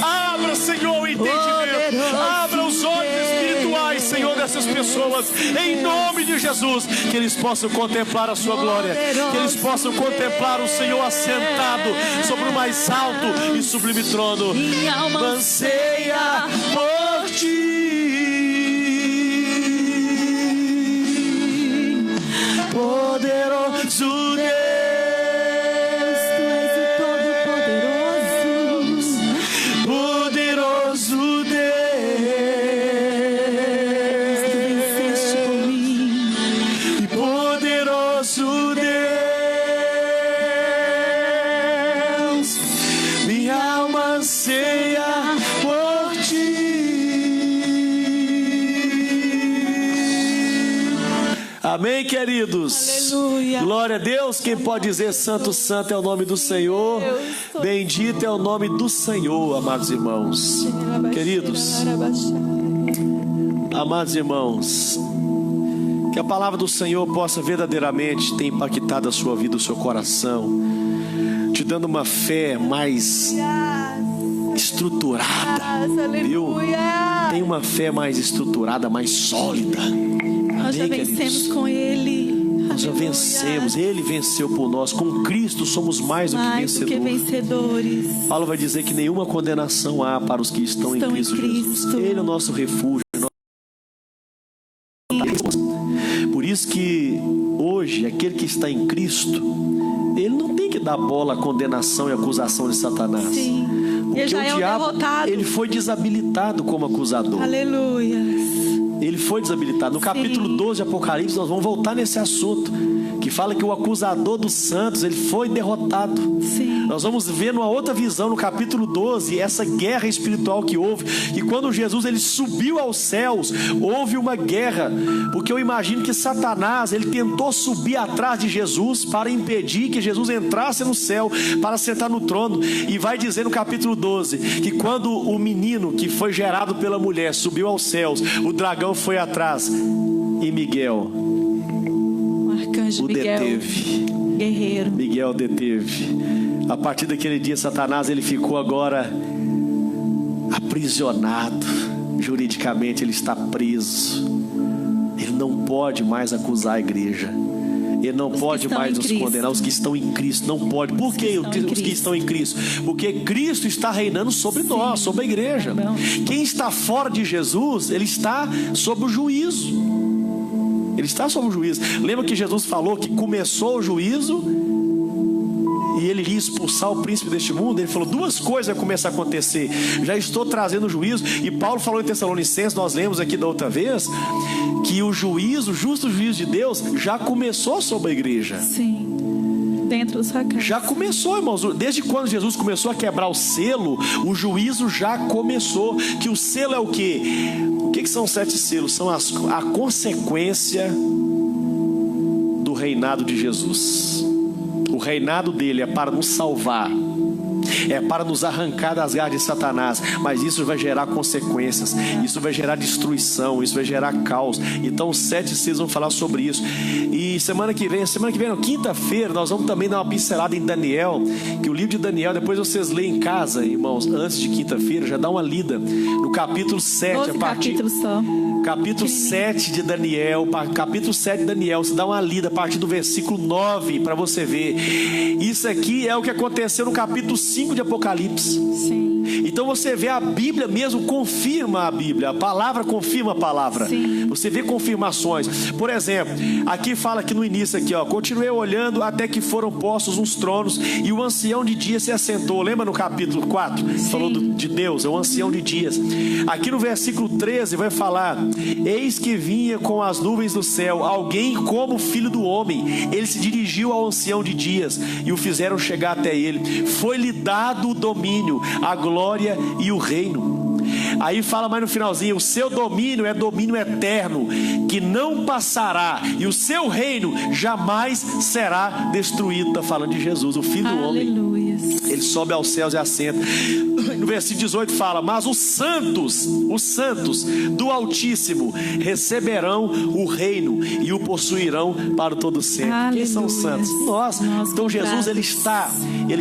Abra, Senhor, o entendimento, abra os olhos espirituais, Senhor, dessas pessoas, em nome de Jesus, que eles possam contemplar a Sua glória, que eles possam contemplar o Senhor assentado sobre o mais alto e sublime trono. Minha alma Anseia por Ti, poderoso Deus. Amém, queridos? Aleluia. Glória a Deus. Quem pode dizer santo, santo é o nome do Senhor. Bendito é o nome do Senhor, amados irmãos. Queridos, amados irmãos, que a palavra do Senhor possa verdadeiramente ter impactado a sua vida, o seu coração, te dando uma fé mais estruturada, viu? Tem uma fé mais estruturada, mais sólida. Nós já Amém, vencemos queridos? com Ele. nós já vencemos. Ele venceu por nós. Com Cristo somos mais do que vencedores. Paulo vai dizer que nenhuma condenação há para os que estão em Cristo Jesus. Ele é o nosso refúgio. Por isso que hoje, aquele que está em Cristo, ele não tem que dar bola à condenação e acusação de Satanás. Sim. Porque ele já o diabo, derrotado. ele foi desabilitado como acusador. Aleluia. Ele foi desabilitado. No capítulo 12 de Apocalipse, nós vamos voltar nesse assunto, que fala que o acusador dos santos, ele foi derrotado. Sim. Nós vamos ver numa outra visão, no capítulo 12, essa guerra espiritual que houve. E quando Jesus ele subiu aos céus, houve uma guerra. Porque eu imagino que Satanás, ele tentou subir atrás de Jesus para impedir que Jesus entrasse no céu, para sentar no trono. E vai dizer no capítulo 12, que quando o menino que foi gerado pela mulher subiu aos céus, o dragão foi atrás e Miguel, O arcanjo Miguel, deteve. guerreiro. Miguel deteve. A partir daquele dia, Satanás ele ficou agora aprisionado. Juridicamente ele está preso. Ele não pode mais acusar a igreja. Ele não pode mais nos condenar. Os que estão em Cristo não pode. Por que os que estão em Cristo? Porque Cristo está reinando sobre nós, sobre a igreja. Quem está fora de Jesus, ele está sob o juízo. Ele está sob o juízo. Lembra que Jesus falou que começou o juízo e ele ia expulsar o príncipe deste mundo? Ele falou, duas coisas vão começar a acontecer. Já estou trazendo o juízo. E Paulo falou em Tessalonicenses, nós lemos aqui da outra vez, que o juízo, o justo juízo de Deus já começou sobre a igreja. Sim, dentro da sua casa. Já começou, irmãos. Desde quando Jesus começou a quebrar o selo, o juízo já começou. Que o selo é o quê? O que são 7 selos? São a consequência do reinado de Jesus. O reinado dele é para nos salvar, é para nos arrancar das garras de Satanás, mas isso vai gerar consequências, isso vai gerar destruição, isso vai gerar caos. Então os 7 selos vão falar sobre isso. E semana que vem, quinta-feira, nós vamos também dar uma pincelada em Daniel, que o livro de Daniel, depois vocês leem em casa, irmãos, antes de quinta-feira, já dá uma lida no capítulo 7, capítulo 7 de Daniel, capítulo 7 de Daniel, você dá uma lida a partir do versículo 9 para você ver. Isso aqui é o que aconteceu no capítulo 5 de Apocalipse. Sim. Então você vê a Bíblia mesmo confirma a Bíblia, a palavra confirma a palavra. Sim. Você vê confirmações. Por exemplo, aqui fala aqui no início aqui, ó, continuei olhando até que foram postos uns tronos e o ancião de dias se assentou. Lembra no capítulo 4? Sim. Falou de Deus, é o ancião de dias. Aqui no versículo 13 vai falar: eis que vinha com as nuvens do céu alguém como filho do homem. Ele se dirigiu ao ancião de dias e o fizeram chegar até ele. Foi-lhe dado o domínio, a glória e o reino. Aí fala mais no finalzinho: o seu domínio é domínio eterno, que não passará, e o seu reino jamais será destruído. Está falando de Jesus, o Filho do homem. Ele sobe aos céus e assenta. No versículo 18 fala: mas os santos do Altíssimo receberão o reino e o possuirão para todo sempre. Quem são os santos? Nós. Então Jesus ele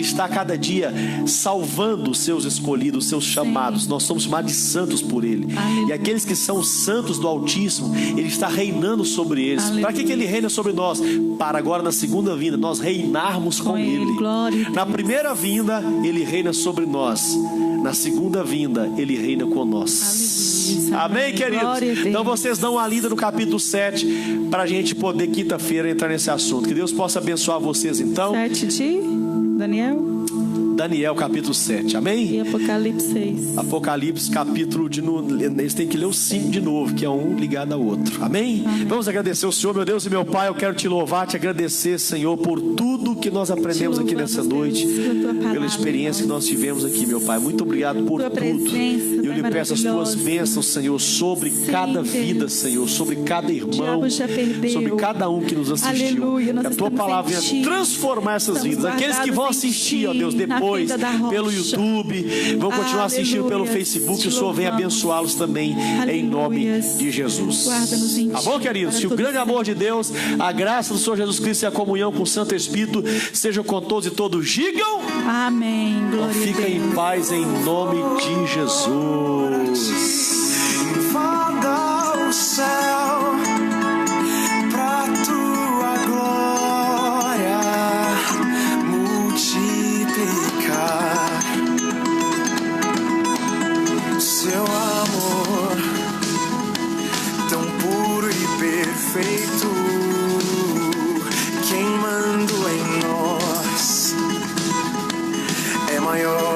está cada dia salvando os seus escolhidos, os seus chamados. Sim. Nós somos chamados de santos por ele. Aleluia. E aqueles que são santos do Altíssimo, ele está reinando sobre eles. Para que ele reina sobre nós? Para agora na segunda vinda nós reinarmos com ele. Na primeira vinda ele reina sobre nós, na segunda vinda ele reina conosco. Amém, queridos? Então vocês dão uma lida no capítulo 7 para a gente poder quinta-feira entrar nesse assunto. Que Deus possa abençoar vocês então. 7 de Daniel capítulo 7, amém? E Apocalipse 6. Apocalipse capítulo eles têm que ler o 5 de novo, que é um ligado ao outro, amém? Vamos agradecer o Senhor, meu Deus e meu Pai. Eu quero te louvar, te agradecer, Senhor, por tudo que nós aprendemos aqui nessa noite, pela experiência que nós tivemos aqui, meu Pai. Muito obrigado por tudo. Eu lhe peço as tuas bênçãos, Senhor, sobre cada vida, Senhor, sobre cada irmão, sobre cada um que nos assistiu. Que a tua palavra venha transformar essas vidas. Aqueles que vão assistir, ó Deus, depois pelo YouTube, vão continuar assistindo pelo Facebook, o Senhor venha abençoá-los também, em nome de Jesus. Tá bom, queridos? Que o grande amor de Deus, a graça do Senhor Jesus Cristo e a comunhão com o Santo Espírito sejam com todos e todos digam amém. Glória fica a Deus. em paz em nome de Jesus. Invada o céu pra tua glória. maior.